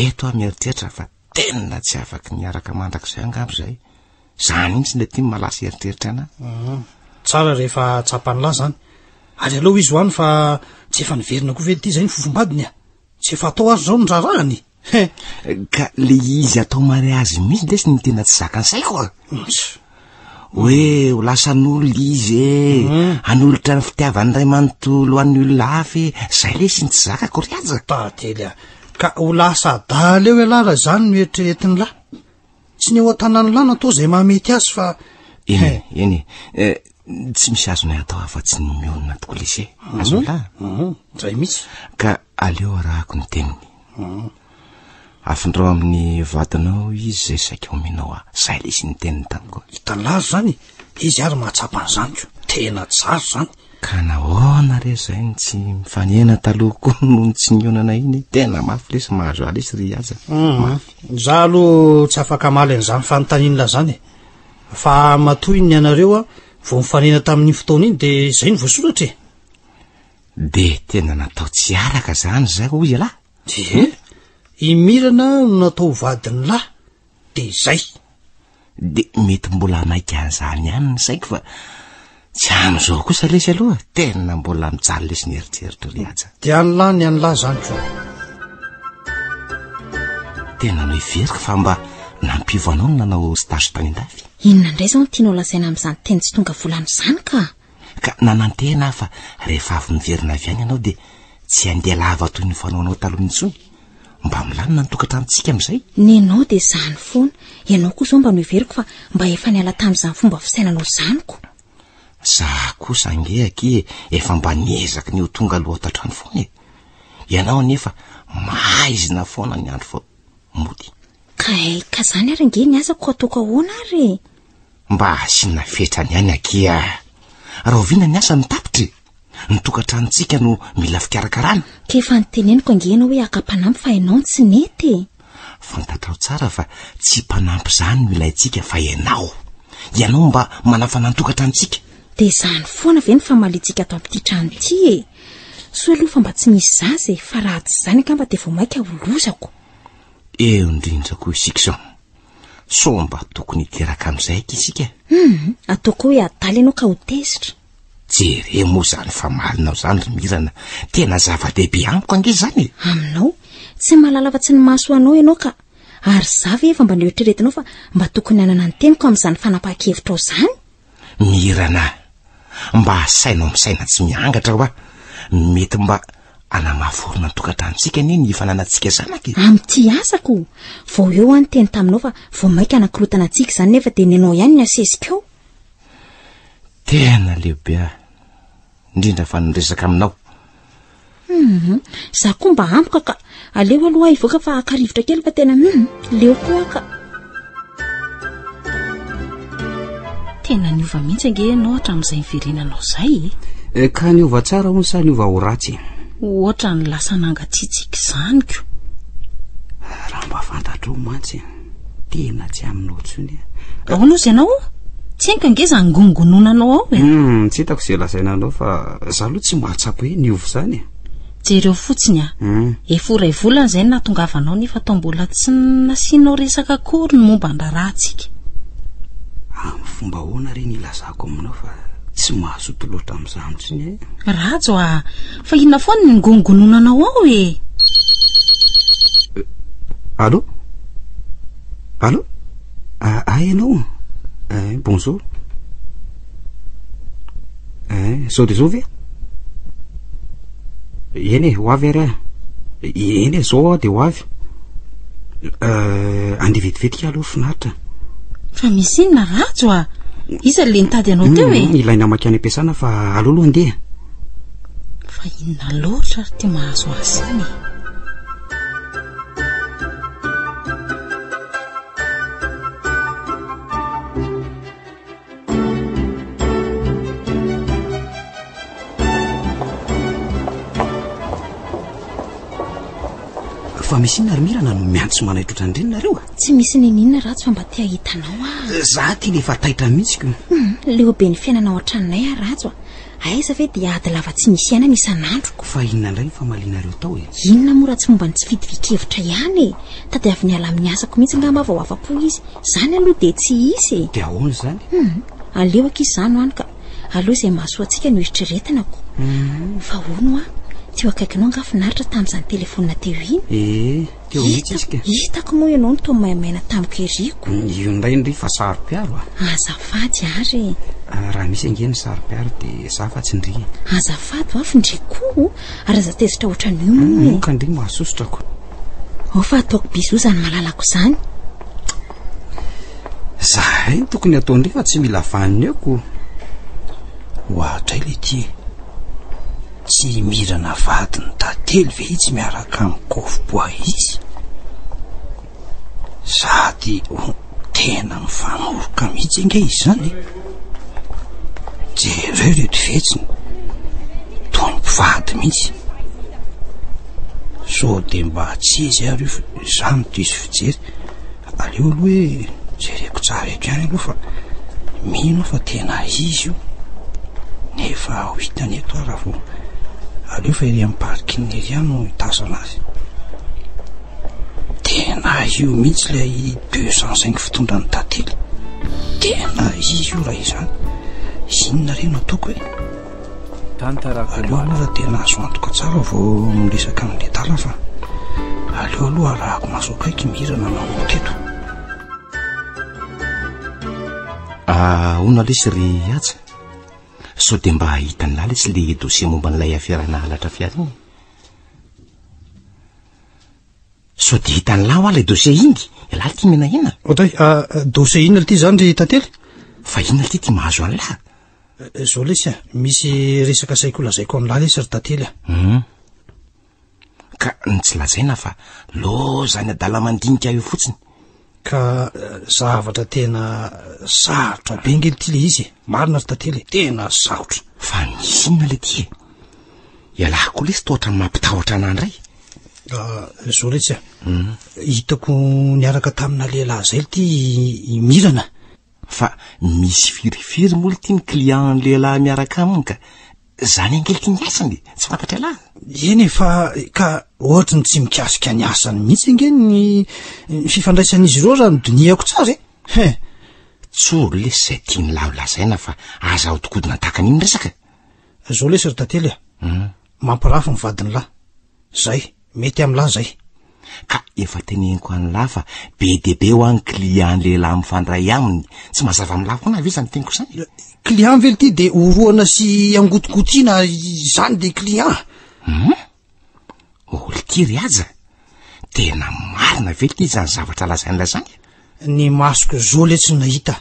eto a mieritreritra fa tena tsy afaky miaraka mandrak'izay angabo zay zany intsy le tia malasa eritreritra ana tsara rehefa tsapany lahy zany ary aloha izy hoany fa tsy efa niverina koa ve ty zay ny fofombadiny tsy efa atao azy zao ny rarahany ka le izy atao mare azy misy lesy ny tena tsy zakan'saiko hoe ho lasan'olo izy anolotra ny fitiavany ray manontolo an'ny olona hafy zay lesy ny tsy zakako riaja tately ka ho lasa daly eo elara zany no eritreretiny lahy tsy ny eo an-tanany lahy natao zay mahamety azy fa eny tsy misy azonay atao afa-tsy nomeonina toko lesy azonlahy zay misy ka aleo arahako ny teniny afindrao amin'ny vadinao izy zay saika omenao zay lesy ny teniny tamiko hitalazo zany izy ary mahatsapan'zanyko tena tsaro zany ka nahoana re zay ny tsy mifanena taloha koa noho ny tsy nionana iny tena mafy lesy mahazo alesy ry aza za aloha tsy afaka maly an'izany fanotaninona zany fa matoy ny anareo vo mifanena tamin'ny fotoana iny de zay ny voasoratra de tena natao tsy araka zany zay ho izy lahy imirana no natao vadiny lahy de zay de mety mbola maika an'izany ihany ny saiko fa tsy am'izao kosa lesy aloha tena mbola mijaly lesy ny eritseritra ry aja de anylahy ny anylahy zany ko tena no iveriko fa mba nampivo anao no nanao stage tany an-dafy inona indray zao no tianao lasaina amin'izany teny tsy tonga volany zany ka nanantena fa rehefa avy miverina avy any ianao de tsy andeha lava toy ny fanaonao taloha intsony mba milanina nitokatramintsika am'izay nenao de zany foana ianao koa zao mba no iveriko fa mba efa niala tamin'izany fomba fisainanao zaniko za kosa angeaky efa mba niezaky ny ho tonga aloha tatrano foana ianao anefa maizina foana ny andro fao mody ka zany ary nge ny azako ataoko ahoana ary mba asiana fetrany ihany akia raha oviana ny asa mitapitry nitokatranontsika no mila fikarakarana ka efa nyteneniko angenao hoe akapanampy fa ianao tsy nety fantatrao tsara fa tsy mpanampy zany no ilayntsika fa ianao mba manafana nitokatranontsika de zany foana ve ny famalitsika ato amin'ity trano ity so aloha fa mba tsy misy zazy fa raha tsy zany ka mba de vao maika holozako eo indrindra koa isika zao so mba tokony hiteraka amin'izay isika. Ataoko hoe adaly ianao ka ho tezitra. Jere moa zany fa malinao zany ry Mirana, tena zava-dehibe amiko ange zany. Aminao tsy mahalala fa tsy ny maso anao ianao ka ary zava efa mba nieritreretinao fa mba tokony hanana ny teniko amin'izany fanapahan-kevitra ao zany. Mirana, mba asainao misaina tsy miangatra hoa, mety mba anamaforona ny tokantranontsika anie ny fananantsika zanaka. Amty asako vao eo any teny taminao fa vao maika anankirotana antsika zany nefa dia nenao ihany ny asezikao. Tena lehibe indrindra fa niresaka aminao. Za koa mba ampoka ka aleo aloha hivoaka fa akarivotra kely fa tena leo koa ka. Tena niova mihitsy ange ianao hatramin'izay niverenanao zay. Ka niova tsara hono sa niova ho ratsy? Ohatra ny lasa nangatsitsiky zany ko. Raha mba fantatro mantsy tena tsy aminao tsony. Ahoana ozy ianao? Tsy enka nge za ngongononanao ao e. Tsy hitako izay lazainanao fa za aloha tsy mahatsapa hoe niova zany. Jereo fotsiny efa iray volana izay nahatongavanao nefa tao mbola tsy nasianao resaka akory ny momba n-draharaha antsika. Amin'ny fomba ahoana reny ilazako aminao fa tsy mahazoto loatra amin'izany tsiny. Rajo fa inona foana ny ngongononanao ao e. Allô? Allô? Ianao? Bonjour. Sao dia zao ve? Eny ho avy ary eny zao dia ho avy. Andeha vetivety aloha finaritra. Fa misy inona Rajo iza le nitady anao teo e? Ilaina makany am-piasana fa alolo andeha. Fa inona loatra ty mahazo azy zany. Fa misy inona ry Mirana no miantso manaitrotra andrenareo? Tsy misy ninina Rajo fa mba te ahitanao Za ty efa taitra mihitsy ko. Leobe ny fiainana ao an-tranonay Rajo. Aiza ve dia ady lava tsy misy aina isan'andro. Fa inona indray ny famalianareo tao e? Inona mora tsy momba ny tsy fidivikevitra ihany e. Tady avy ny ala amin'ny asako mihitsy ngamba vao afa-po izy. Zany aloha dia tsy isy. Dia ahoana zany? Aleo ankizy zany ho any ka aloha izay mahasoa antsika no eritreretinako. Fa hono teo akaikinao nga finaritra tamin'izany telefonina teo iny. Teo mihitsy izy ka. Hitako moa ianao no tao maimaina tamiko eriko. Io indray ndry fa saro-piaro azafady ary. Raha misy angeny saro-piaro dia za fa tsy ndry. Azafady afo ndry koa ary za tezitra ohatran'io moa ka ndry mahasosotrako. Fa ataoko biso zany malalako zany. Zahay tokony atao ndry fa tsy mila vaniny eko. Hoatray le ty tsy Mirana vadiny tantely ve izy miaraka amin'ny kofoboa izy sady tena mifanoroka mihitsy ange izy zany. Jereo reto fetsiny toy ny mpivady mihitsy. So dia mba tsy izy ary za no diso fijery aleo aloha hoe jereko tsara eto ihany aloha fa mino fa tena izy io nefa ho hitany eto raha vo aleo fa ery amin'ny parking ery no hitazana azy. Tena io mihitsy ilay 205 fitondrany tantely. Tena izy io raha izany. Inona reny ataoko hoe aleo aloha raha tena azo antoka tsara vao miresaka amin'ny letala fa aleo aloha arahako maso akaiky Mirana nanao teto. Ona lesy ry atsa so dia mba hitany lala sy le dosie momba n'ilay afiarana halatra fiara iny. So dia hitany la hoa ilay dosie ingy lala ty mena inona? Otay dosie inona ty zany ry tantely? Fa inona ty ty mahazo any laha? Zao lesy misy resaka saiko lazaiko amin'ny lala lesy ry tantely ka tsy lazaina fa lozany adala mandinika io fotsiny. Ka zavatra tena sarotra be ngely ty le izy marina ry tantely tena sarotra. Fa misy inona le ty ialako lesy tohatra mampitahotra anandray. Zao lesy hitako niaraka tamina lehilahy zay ty Mirana. Fa misy firifiry moa ty ny client lehilahy miaraka aminy ka zany angelika ny asany tsy fantatra lahy eny efa ka ohatra ny tsy mikasika ny asany mihitsy ange ny fifandraisan'izy ireo raha ny doniako tsara tsoro lesy zay tia ny laolazaina fa aza hodikodina tahaka n'iny resaka zao lesy ry tantely mampirafy ny vadiny lahy zay mety amin'lahy zay ka efa teneniko any lahy fa be deabe ho any client lehilahy mifandray aminy tsy mazava amin'ny lahy foana avy izany teniko zany client vely ty de oroana sy angotogotiana zany de client olo ty ry aja tena marina vely ty zany zavatra lazain'la zany ny masoko zao le tsy nahita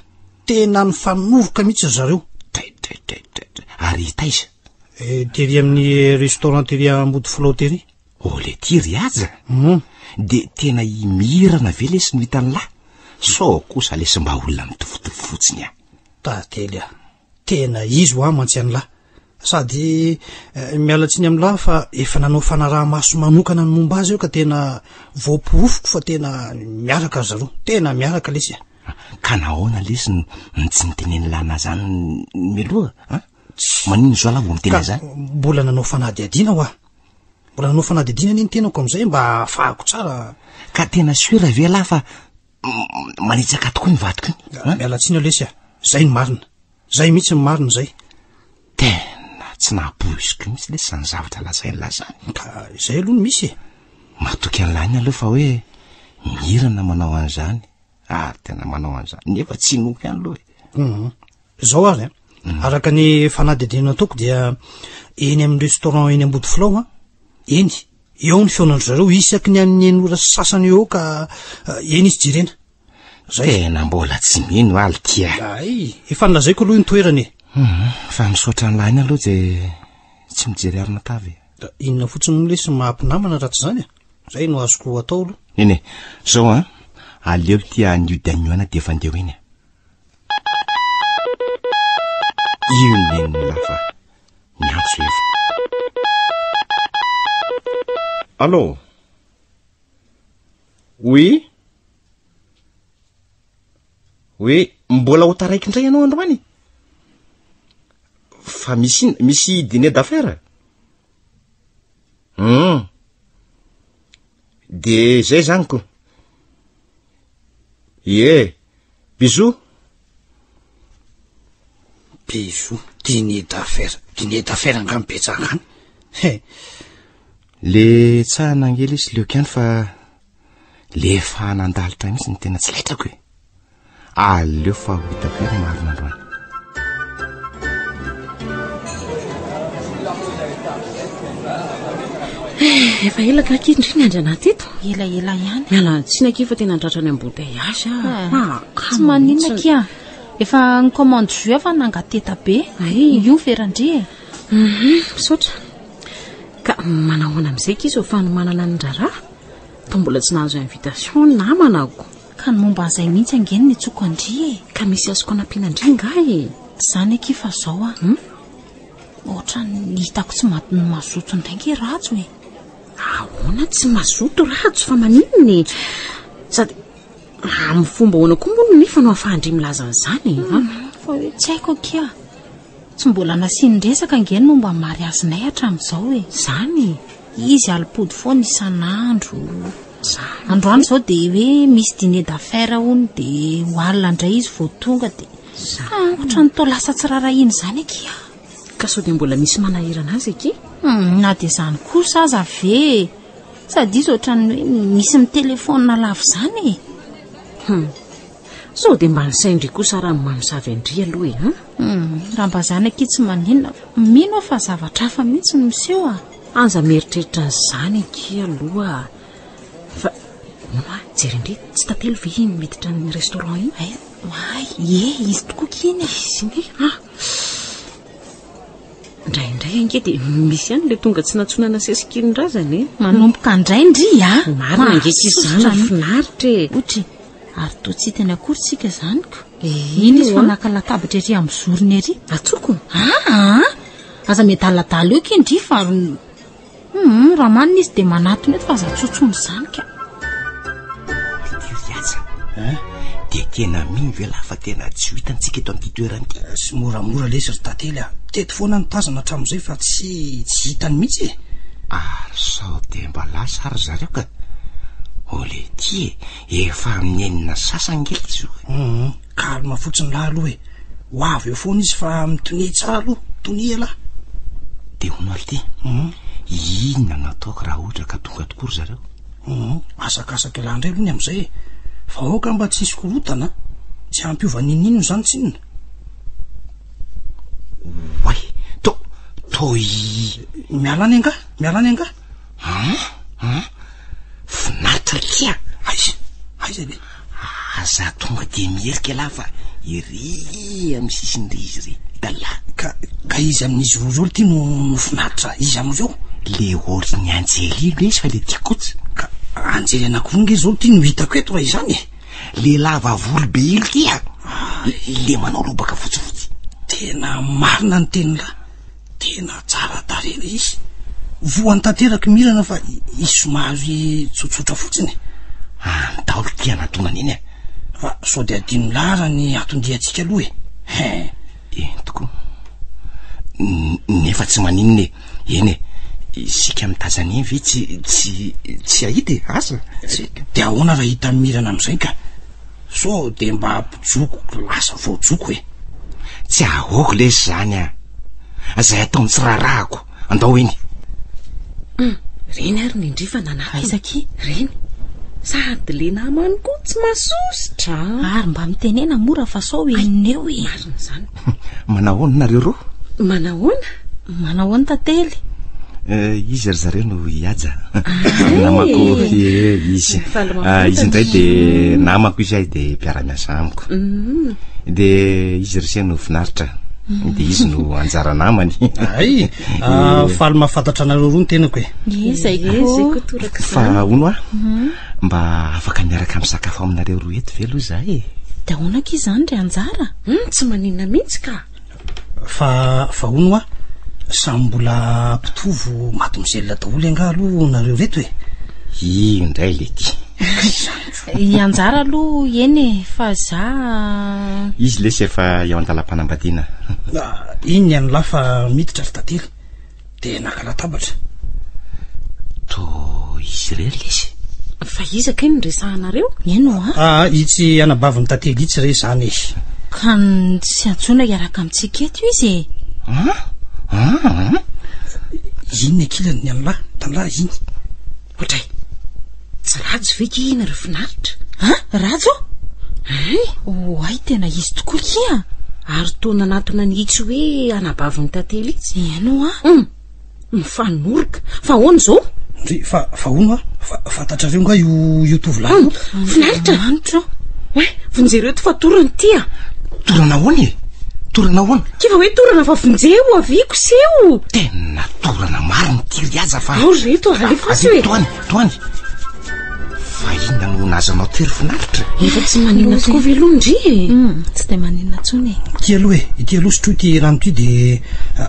tena ny fanoroka mihitsy zareo ary hita iza tery amin'ny restaurant tery ambody flautery ole ty ry aja de tena imirana ve lesy no hitan'ny lahy so kosa lesy mba olona mitovitovy fotsiny a tantely tena izy ho amantsy any lahy sady mialatsiny amin'lahy fa efa nanao fanaraha maso manokana ny momba azy eo ka tena voaporofoko fa tena miaraka zareo tena miaraka lesy ka nahoana lesy ny tsy niteneny lana zany miloha manino zao laha vo mitena zany mbola nanao fanadiadiana ho mbola nanao fanadiadiana ny tenako am'izay mba afahako tsara ka tena suira ve lahy fa manitsaka tokoa ny vadiko iny mialatsiny ao lesy zay ny marina zay mihitsy ny marina zay tena tsy nahapoiziko mihitsy lesy zany zavatra lazain'la zany ka zay aloha no misy matoky an'lahy iny aloha fa hoe mirana manao an'izany tena manao an'izany nefa tsy noky any loha zao ary araka ny fanadiadiana ataoko dia eny amin'ny restaurant eny ambody filao eny eo ny feonandro zareo isaky ny amin'ny enora sasany eo ka eny izy jerena zay tena mbola tsy mino aly tia efa nilazaiko aloha iny toerany fa misaotra an'lahy iny aloha de tsy mijery arina tavy inona fotsiny lesy mahampinamana ratsy zany zay no azoko atao aloha eny zao aleo tia niodanoana de efa ndeo iny io neniny lafa miantso efa allô oui mbola ho taraiky indray ianao androany fa misy dîner d'affaires de zay zany ko bisous dîner d'affaires angambetsaka any le tsahana angely izy leoko ihany fa le fa nandalitra mihitsy ny tena tsy laitrako aleo fa hitako hoe marina androany efa elaka akindriny andry anaty eto elaela ihany miala tsy nakifa tena andratra ny amboteiage tsy maninona kia efa ny commande jus fa nangateta be io ferandry misaotra ka manahoana amin'izay kizy ho fanomanana ny draraha fa mbola tsy nahazo invitation namanako ka ny momba an'izay mihitsy angeny ny tsoko andry ka misy azoko anampianandringa zany aky fa zao ohatra ny hitako tsy matiny mazoto ndraingy ratso ahoana tsy mazoto ratso fa maninony sady amin'ny fomba hoana koa mono nefa no afahandry milaza n'izany fa hoe tsy haiko akia tsy mbola nasianyresaka angeny momba mary azinay hatramin'izao zany izy alipody foana isan'andro androany zao de hoe misy dîner d'affaires hony de hoalina indray izy vao tonga de ohatra ny tao lasa tsy rarahiny zany akia ka sao de mbola misy manahirana azy aky na de zany kosa aza ve sady izy ohatrany hoe misy mitelefona lavo zany sao de mba nisaindry kosa raha manosavy andry aloha raha mba zany aky tsy maninona mino fa zavatra hafa mihitsy no miseho anza mieritreritra zany aky aloha fa jery indray tsy tatelo ve iny miditra ny restaurant iny izy tokoa kiny izy indraindray ange de misy ihany le tonga tsy natsonana sesikinin-drazany manomboka indray ndry marina angeky izy zany finaritra otry ary to tsy teny akorytsika zany ko iny izy fa naka latabatra ery amin'ny zorony ery atsoko aza mety aladala eo kindry fa raha manina izy de manatony eto fa aza tsotsony zany ka de tena mivy ala fa tena tsy hitantsika eto amin'ity toerany ity. Sy moramora lesy ry tately a, teto foana nitazana hatramin'izay fa tsy hitany mihitsy e. Ary sao de mba lasa ary zareo ka ole ty efa amin'ny enina sasangely izy hoe. Kalma fotsiny lahy aloha e, ho avy eo foana izy fa mitonia tsara aloha, tonia lahy. De hono aly ty inona nataoko raha ohatra ka tonga tokory zareo? Asakasaka lany ray aloha ny am'izay e, fa aoka mba tsy hisy korotana, tsy ampiova ninino zany tsinona. Way toy mialany anga finaritra kia aiza be aza tonga de mierika lahy fa iry amin'ny sisindry izy ry dala ka izy amin'izy roa ty no finaritra izy am'ireo le oriny anjely ilo izy fa le tiakotsy ka anjely anakoronga izy zao ty no hitako eto raha izany le lava volo be ilo tia le manao lobaka fotsifotsy tena marina ny tenylahy, tena tsara tarena izy, voany tanteraky mirana fa izy somary tsotsotra fotsiny. Daolo tia natonany iny fa sao de adino lara ny atondiantsika aloha e tokoa nefa tsy maninona eny sika mitazany eny ve tsy ahita e asa de ahoana raha hita mirana am'izay ka sao de mba ampijoko lasa voajoko e. Tsy ahoko lesy zany zay ataony tsy rarahako andao iny reny ary nindrifa nanaizaky reny sady le namany koa tsy masositra ary mba mitenena mora fa sao eneo e marina zany. Manahoana nareo roa? Manahoana tantely izy ry zareo no hiaja namako izy indray de namako izy ahy de mpiara-miasa amiko de izy ry se no finaritra de izy no anjara namany faly mahafantatra anareo roa ny tenako e. zay ko toraka fa ono mba afaka miaraka amin'ny sakafo aminareo roa eto ve aloha zah e. De honaka izany ry anjara tsy maninona mihitsy ka fa ono samy mbola mpitovo maty miselona daholo anga aloha nareo reto e. Io indray le ty ianjara aloha eny fa za izy lesy efa eo an-dalam-panambadiana iny ny any lahy fa miditra ry tantely de naka latabatra to izy rery lesy fa izaka iny resahanareo eno itsy anabaviny tantely itsy re zany izy ka tsy antsona iaraka amintsika eto izy iny akilany ny any lahy tanlahy iny otray tsy rajo veky ina ry finaritra rajo ay tena izy tokoa kia ary tona natona ny itsy hoe anabaviny tantely itsy eno mifanoroka fa hoana zao ndry fa ono fantatrareo nga io tovolahy finaritra vonjereo ty fa torany tia torana hoany e torana hoany kiva hoe torana fa vonjeo aviko seo tena torana maro ny tily aza fa reto alefatsy hoe toany fa inona no nazanao tery finaritra efa tsy maninona tokoa velondry tsy de maninona tsony ty aloha ity aloha sotro ty rano ty de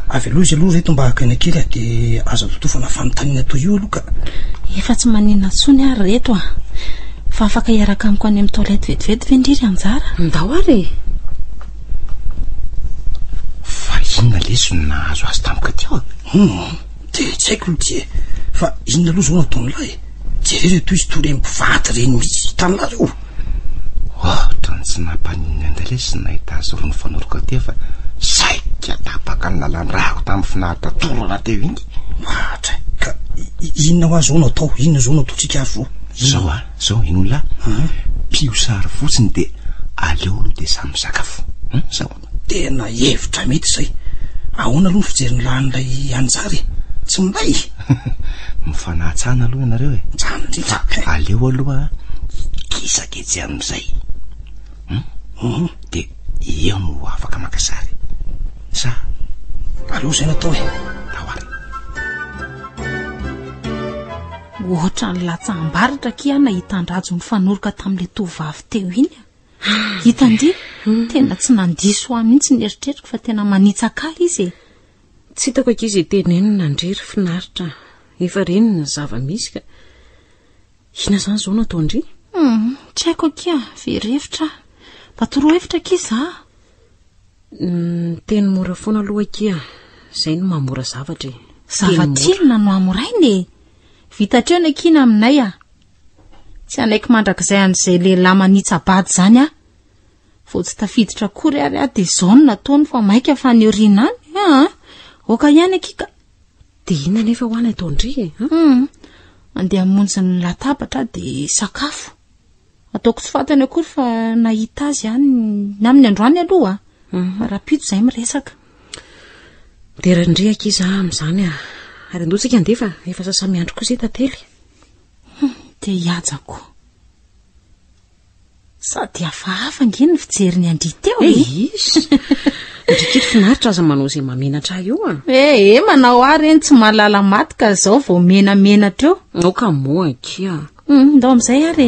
avy aloha izy aloha reto mba akaina kely de aza totofana fanontaniana toy io aloha ka efa tsy maninona tsony ary reto fa afaka iaraka amiko any amin'ny toilette vetivety vendriry anjara ndao ary fa inona lesy no nahazo azy tampoka teo de tsy haiko ty fa inona aloha zao nataon'lahy jereo toy izy tole mpivaty reny mihitsy tanareo ohatra ny tsy nampaninona indray lesy nahita azy roa ny fanoroka teo fa saika tapaka ny lalany rahako tamin'ny finaritra torana teo iny ohatra ka inona ho azy zao natao inona zao nataotsika azy zao zao ino lahy pio sary fotsiny de aleo aloha de samy sakafo zao tena hevitra mety zay ahoana aloha ny fijeriny lahan'ilay anjary tsy milay mifanahtsana aloha ianareo fa aleo aloha kisaka etsy amin'izay de eo no afaka makasary sa aloha zay natao taoary ohatra ny latsambaratra kia nahitan-drajo mifanoroka tamin'le tovavy teo iny hitandi tena tsy nandiso ho mihitsy ny eritretriko fa tena manitsaka izy tsy hitako ak izy teneny nandrery finaritra efa reny ny zava-misy ka ina zany zao nataondry tsy haiko kia verevitra mba toroa hevitra kiza teny mora foana aloha kia zay no mamora zavatra zavatrelona no amorainy vitatreo ny akina aminay tsy anaiky mandrakizay an'izay lehilahy manitsabady zany vao tsy tafiditra kory ary de zao no nataony fa maika fa ny orina any oka ihany akika de ina nefa ho any ataondry andeha monjy ny latabatra de sakafo ataoko tsy fantany akory fa nahita azy any amin'ny androany aloha rapito zay miresaka de randriaka izy amin'izany ary andosika andefa efa sasamy andro kosa tately de iajako sady hafahafa ngeny ny fijeriny andry teo izy ndrikito finaritra aza manao zay mamenatra io manao ary eny tsy malala maty ka zao vao menamenatra eo oka moa kia ndao am'izay ary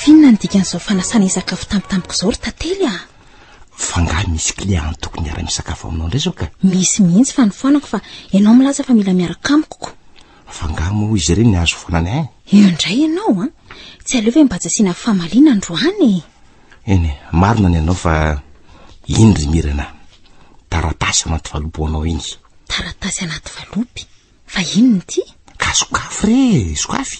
finna ny dikan'izao fanasana isakafo tampotampoka zao ry tately fa nga misy client tokony ara misakafo aminao ndray zao ka misy mihitsy fa nifoanako fa ianao milaza fa mila miaraka amiko fa nga mo izy reny ny azo foanany io indray ianao tsy aleo ve mba tsy asiana famalina androany eny marina ny anao fa indry mirana taratasy anaty valopy anao iny taratasy anaty valopy fa inony ty ka sokafy re sokafy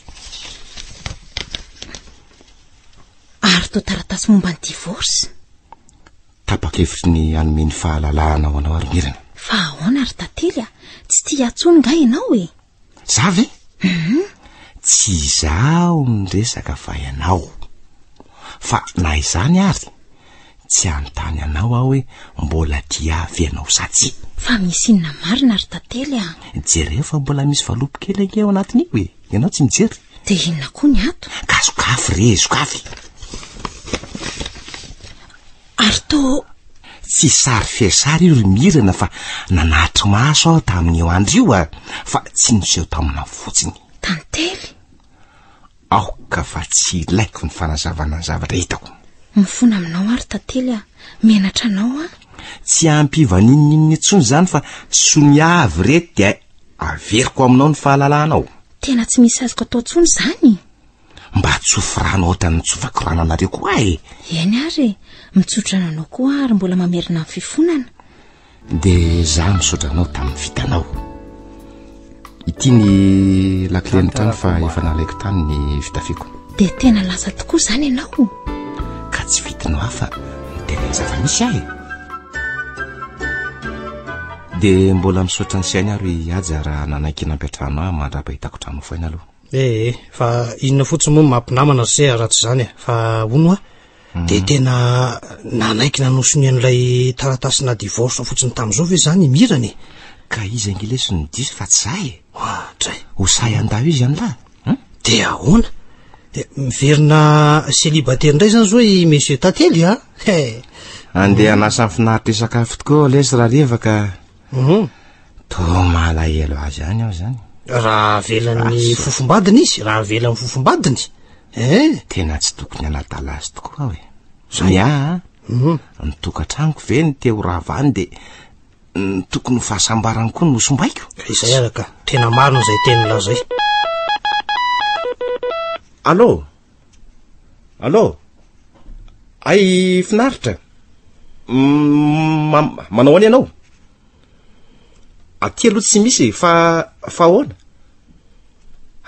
ary to taratasy momba ny divorce tapa-kevitry ny anomeny fahalalahana ao anao ary mirana fa ahoana ary tately tsy tia atsony nga ianao zavy tsy izao miresaka fa ianao fa na izany ary tsy anontany anao aho hoe mbola dia avy ianao satsy fa misy inona marina ary tately jereo fa mbola misy valopy kely ake ao anatiny io ianao tsy mijery de inona koa ny ato ka sokafy re sokafy ary to tsy sary fiasary io ry mirana fa nanatry maso aho tamin'io andro io fa tsy niseho tamina fotsiny tantely aoka fa tsy ilaiko ny fanazavana ny zavatra hitako mifona aminao ary tately menatra anao tsy ampivanininy intsony zany fa soniavy rety dia averiko aminao ny fahalalanao tena tsy misy azoko atao tsony zany mba tsofirana ohatra ny tsofakirana anareo koa eny ary mitsotra nanao koa ary mbola mamerina amin'ny fifonana de za misotranao tamin'ny vitanao ity ny lakile ny trano fa efa nalaiko tany ny vitafiko de tena lasa tokoa zany ianao ka tsy vitinao hafa tena zava-misy de mbola misotra ny siany ary aja raha nanaiky nampiatrano mandrapa hitako trano foina aloha fa inona fotsiny moa mampinamana zay ratsy zany fa ono de tena nanaiky nanosony an'ilay taratasina divorce fotsiny tam'izao ve zany mirany ka izy angilesy ny diso fa tsy zay tray hosay andao izy an'la de ahoana de miverina célibataire indray zany zao i monsieur tately andeha anasa ny finaritra isakafo tokoa lesy raha revaka to malahelo azy any aho zany raha velan'ny fofombadiny izy raha velan'ny fofombadiny tena tsy tokony anatala azy tokoa hoe nitokatrangoko ve ny teo raha vany de tokony fahasambarany koa no sombaiko izay araka tena marina zay teny lazay allo ay finaritra manao any ianao aty aloha tsy misy fa ahoana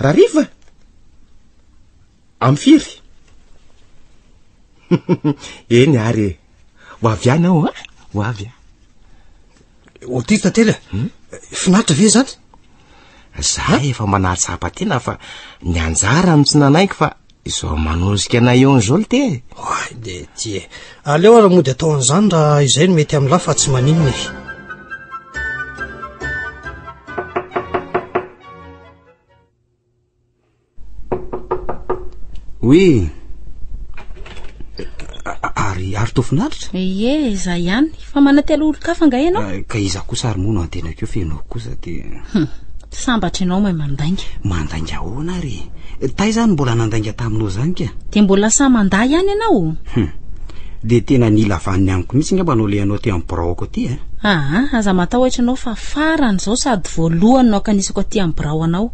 raha riva amfiry eny ary ho avy any ao ho avy oty tately finaritra ve zany za efa manatsapa tena fa ny anjara no tsy nanaiko fa izao manosika anay eo an'izao te de ty aleo ara mody atao an'izany raha izay no mety amin'la fa tsy maninony oe ary to finaritra za ihany fa manatelo olo-kafa nga ianao ka iza kosa ary mono antenako eo fa ianao kosa de sambatra ianao may mandainga ahoana ary tay zany mbola nandainga taminao zany ka de mbola sa manda ihany ianao de tena nila vaniny amiko mihitsy ngamba anao le anao te amin'ny braoko aty aza matao ohatra anao fa farany zao sady voalohany nao kanisako aty amin'ny brao anao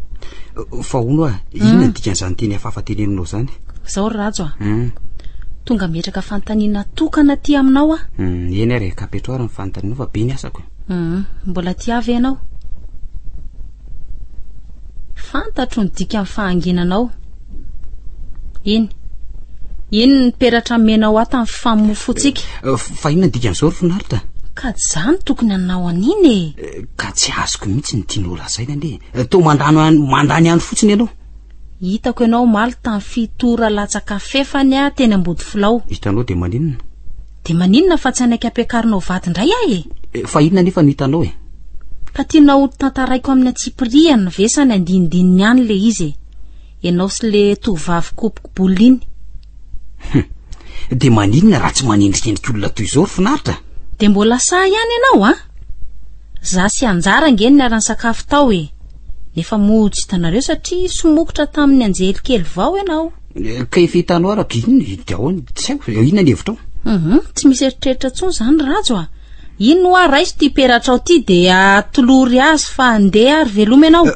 fa ono inona dikan'izany teny afafa teneninao zany zao rajo tonga metraka fantaniana tokana ty aminao a eny ary kapetroara ny fantaniana fa be ny asako mbola ty avy ianao fantatro ny dika amin'ny fahanginanao iny ny peratra menao ato amin'ny famofotsika fa inona dika an'izao ry finaritra ka zany tokony anao aniny ka tsy azoko mihitsy ny tianao lazaina ande to mandany andro fotsiny ianao hitako ianao maly tamin'ny fitora latsaka fefany a teny ambody filao hitanao de maninona fa tsy anaiky ampiakarinao vaty indray ahy fa inona nefa no hitanao ka tianao tantaraiko amin'ny atsipiriana vesany andinidininy any le izy ianao sy le tovavy kopikoboliny de maninona raha tsy manendrikendriky olona toy izao ry finaritra de mbola sa ihany ianao za sy anjara ngeny niara-ny sakafo tao nefa motsy hitanareo satria somokotra tamin'ny anjelikely vao ianao ka efa hitanao araka iny daony tsy haiko inona ny hevitrao tsy misy eritreritra tsony zany rajo ino raiso ty peratra ao ty de atolory azy fa andeha ary veloma ianao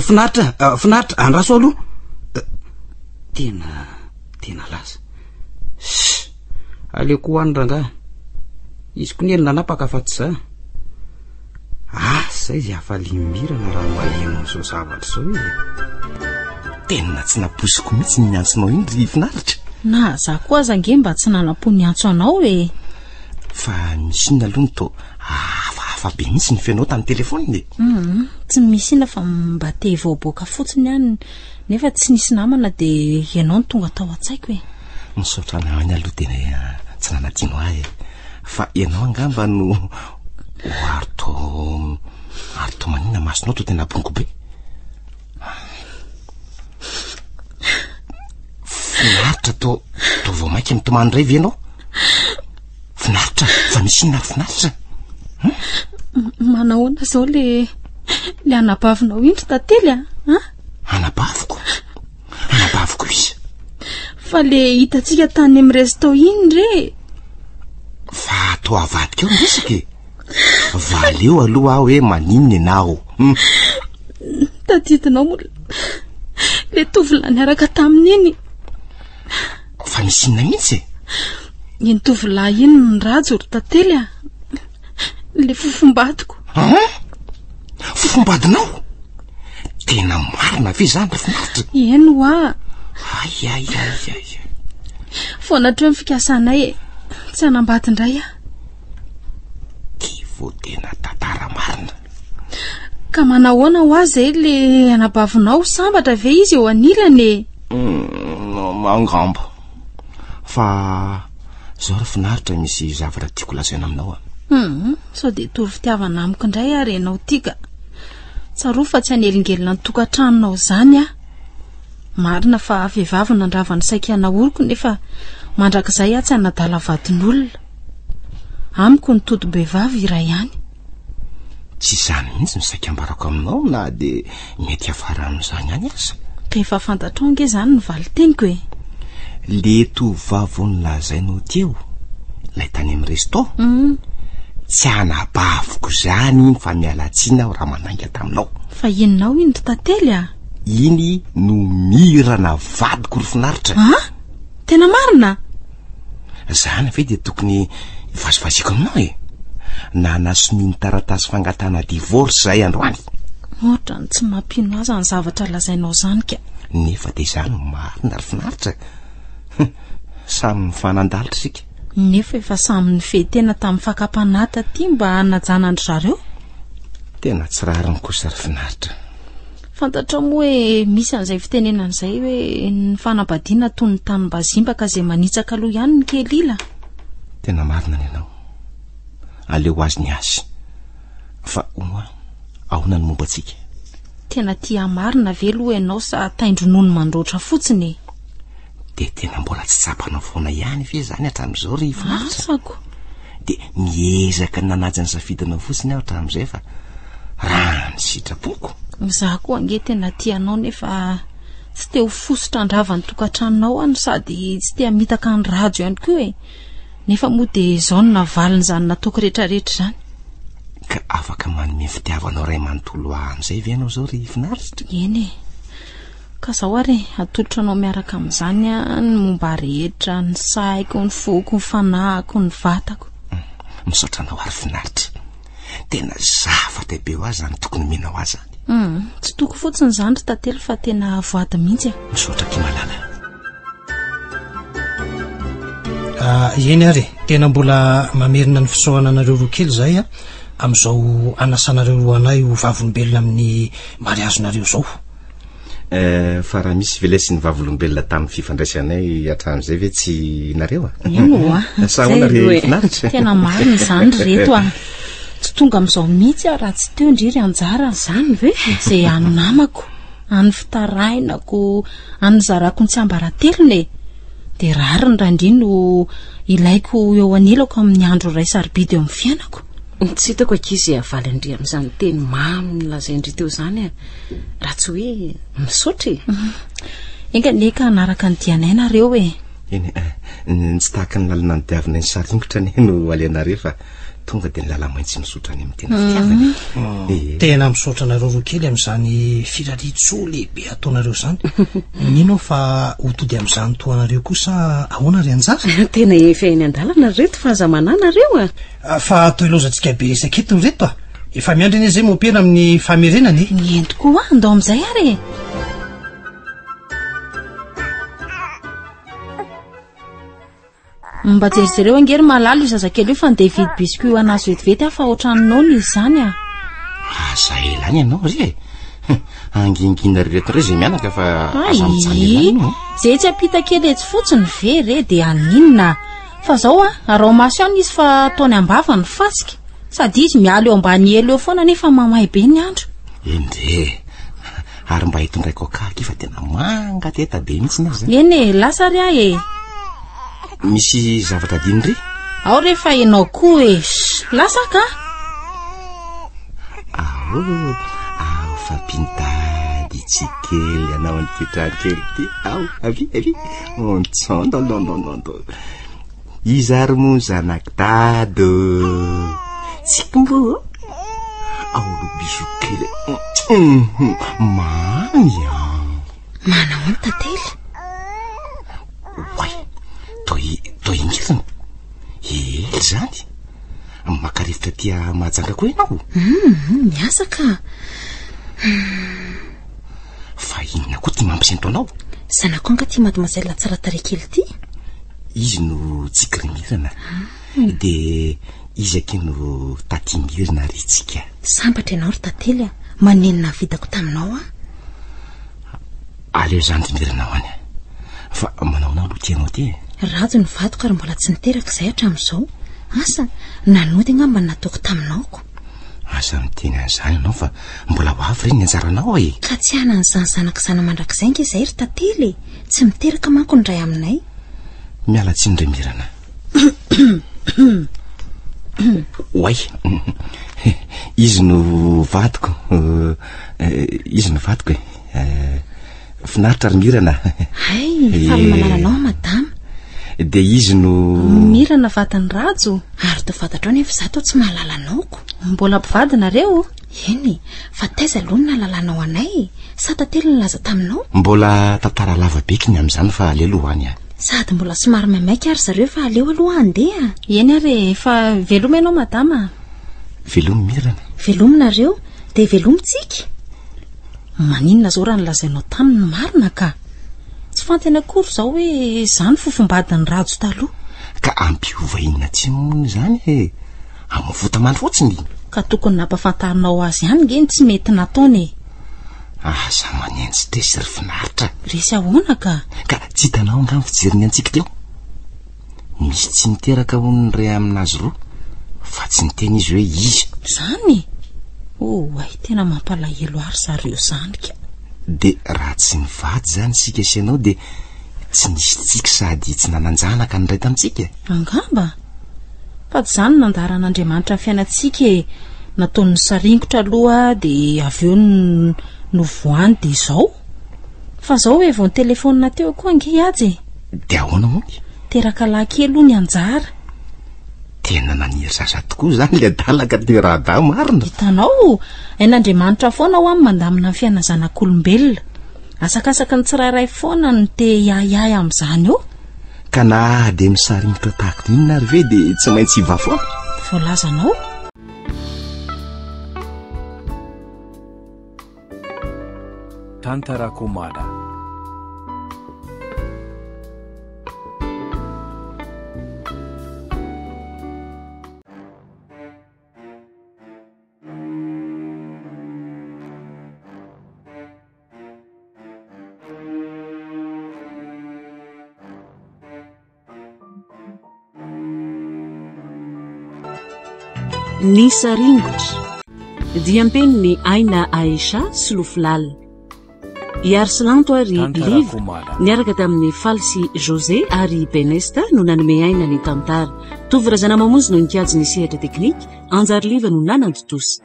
finaritra andraso aloha tena laza aleko hoany rangahy izy ko nely nanapaka afaty za zay zay afalimirana raha maheno amin'izao zavatra zao tena tsy naposiko mihitsy ny antsinao iny ry finaritra na za koa aza nge mba tsy nanapo ny antso anao fa misy ina aloha to hafahafa be mihitsy ny fianao tamin'ny telefony tsy misy ina fa mba te vaoboaka fotsiny any nefa tsy nisy namana de ianao ny tonga tao an-tsaiko misaotra any aloha tena tsy nanadino ahy fa ianao angamba no arto manina masonao to tena bongo be finaritra to vao mainky mitomany ray ve ianao finaritra fa misy inona finaritra manahoana zao le anabavinao indry tantely anabaviko izy fa le hitatsika tany amin'ny resto iny re fa to avadika eo resaka valeo aloha aho hoe maninona ianao tadidinao moa le tovolahy niaraka tamin'iny fa misy inona mihitsy iny tovolahy iny nirajo ry tantely le fofombadiko fofombadinao tena marina ve zany finaritra eno ay fo natreo amin'ny fikasanay tsy anambady indray ty vo tena tantara marina ka manahoana ho azy le anabavinao sambatra ve izy eo anilany mangamba fa zao ry finaritra misy zavatra tiako lazaina aminao sao de tory fitiavana amiko indray ary ianao tika tsaroa fa tsy anelingelina ny tokantranonao zany marina fa vehivavy nandravany saika naoriko nefa mandrakizay tsy anadala vadin'olona amiko ny toto-behivavy iray ihany tsy zany mihitsy misaika ambarako aminao na de mety afara amin'izany any aza rehefa fantatrao ange zany ny valiteniko le tovavy nolazainao teo lay tany amin'ny resto tsy anabaviko zany fa mialatsiana aho raha mananga taminao fa inonao iny ry tantely iny no mirana vadiko ry finaritra tena marina zany ve de tokony vazivaziko aminao nanasominy taratasy fangatana divorce zay androany ohatrany tsy mampino aza ny zavatra lazainao zany ka nefa de zany marina ry finaritra samy mifanandalitra sika nefa efa samy ny fehtena tamin'ny fakapanata ty mba hanajana andry zareo tena tsy rariny kosa ry finaritra fantatrao moa hoe misy an'izay fitenenan'izay hoe ny fanambadiana toy ny tany-bazimbaka zay manitsaka aloha ihany ny kelila tena marina ny ianao aleo azy ny azy fa oa ahona ny momba antsika tena tia marina ve aloha ianao sa taindronono mandroatra fotsiny de tena mbola tsy tsapanao foana ihany ve zany hatramin'izao ry finaritra de miezaka nanaja ny safidinao fotsiny aho hatramin'izay fa raha ny sitrapoko za koa ange tena tianao nefa tsy te ho fosotra andravany tokantranonao any sady tsy te hamitaka ny rajo ihany koa nefa moa de zao no navaliny zany nataoko rehetrarehetra zany ka afaka. afaka manome fitiavanao ray manontolo amin'izay ve ianao zao ry finaritra? Eny e. Fa ny tena tiako indrindra ka zaho ary atolotra anao miaraka amin'izany ny momba rehetra, ny saiko, ny foko, ny fanahiko, ny vatako. Misaotra anao ary finaritra. Tena zava-dehibe ho azy zany tokony minao azy. Tsy toko fotsiny zany ry tantely fa tena voady mihitsy. Misaotra Kimalala. Eny ary tena mbola mamerina ny fisoana anareo roa kely zay amin'izao anasanareo anay ho vavolombelona amin'ny mariazonareo zao. Fa raha misy velesy ny vavolombelona tamin'ny fifandraisanay hatramin'izay ve tsy nareo Ino Sahoana finaritra. Tena marina zany reto tsy tonga amin'izao mihitsy raha tsy teo indriry anjara zany ve zay ano namako, any fitarainako, any zarako ny tsy ambaratelony de rary ny randrino ilaiko eo anilako amin'ny andro ray sarobidy eo amin'ny fiainako. Tsy hitako ankizy avaly andry amin'izany teny mamy lazaindry teo zany raha tsy hoe misaotra enganeka anaraka ny dianainareo Eny tsy tahaka ny lalana ny diavina ny saringotra ny no alianareo fa tonga de ny lalamaitsy misotra any amin'ny tena fitiavana. Tena misaotra nareo roa kely amin'izany firaritso lehibe ataonareo zany. Nino fa hotody amin'izany toanareo kosa ahoana ry anjara? Tena efa eny andalana reto fa aza mananareo fa atao ilozatsika be resaketo reto efa miandry eny zay mopena amin'ny famerenany. Niento koa andao amin'izay ary mba jerizereo angery malalo zazakely io fa ndeha vidy biscuit anazy vetivety afa ohatranonao izy zany Aza elany ianao ry angingina reto re zay mianaka fa aza mijanona zay tsy apita kely etsy fotsiny ve re de aninona fa zao arao maso ihany izy fa ataony ambava ny fasika sady izy mialo eo ambany elo eo foana nefa mamay be ny andro. Ende ary mba hitondray kokaka fa tena manga teta be mihitsy nazy. Eny lasa ry misy zavatra diny ry ao rehefa enao koa lasa ka ao fa pintady tsikely ianao ny titrankely ty ao avy ontsondo izary mo zanakitado tsikimbo ao biso kely manya manao ny tantely way toi ingirina zany makarifitra tia mahajanga koa ianao miasa ka fa inona koa ty mampisento anao zanako anga ty madomazaila tsara tarehy kely ty izy no tsikirimirana de izy ake no tatimirina ry tsika sambatra ianao ry tantely manenina vidako taminao aleo zany timirana ho any fa manaonao lo tianao ty rajo ny vadiko ary mbola tsy niteraka izay hatramin'izao asa nanody angamba nataoko taminaoko asa miteny an'izany ianao fa mbola ho avy reny ny anjaranao ka tsy anany zany zanaka zana mandrakizay nge izay ry tantely tsy miteraka manko ny ray aminay miala tsy ndray mirana way izy no vadiko finaritra ry mirana faly manaranao madama de izy no mirana vatany rajo ary to fatatrao nefa zato tsy mahalalanaoko mbola mpivadinareo eny fa taiza aloha ny nalalanao anay sa tantely nylaza taminao mbola tantara lava bekiny amin'izany fa alelo any sady mbola somary maimaika ary zareo fa aleo aloha andeha eny ary fa velomy ianao madama velomy mirana velominareo de velomitsika maninona zao raha nylazainao taminy marina ka tsy fantany akory zao hoe zany fofombadiny rajo taloha ka ampiova inona tsy mony zany amin'ny votamandry fotsiny ka tokony nampafantarinao azy ihany ngeny tsy mety nataony aza manenjy tresy ry finaritra resy ahoana ka tsy hitanao angamy fijeriny antsika teo misy tsy niteraka hono ray aminazy roa fa tsy niteny izy hoe izy zany ay tena mampalahelo ary zareo zany ka de raha tsy mivady zany sika sianao de tsy nisy tsika sady tsy nananjanaka ny ray tamitsika angamba fa tsy zany nandaran'Andriamanitra ny fiainatsika nataony saringotra aloha de avy eo no voany de zao fa zao hoe vao ny telefonina teo koa ngiady de ahoana mony teraka lahy aloha ny anjara tena naniry sasa tokoa zany le dalaka te raha-damo marina hitanao ain'Andriamanitra foana ho amin'ny mandamina ny fiainana zanak'olombelona asakasaka ny tsirairay foana ny te iaiay amin'izany eo ka na de misaringotra tahaka inona ary ve dia tsy maintsy hiva foana voalazanao tantarako mada ny saringotra dia ampeniny aina aisha sy lofilala iarsilanto ary liva niaraka tamin'ny falsy josé ary benesta no nanome aina ny tantara tovirazana mamonzy no nikajy ny sehatra teknika anjary liva no nanantotosa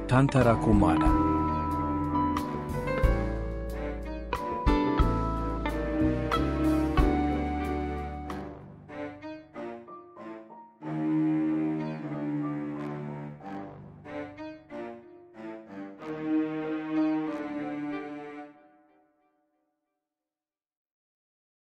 tantarako mada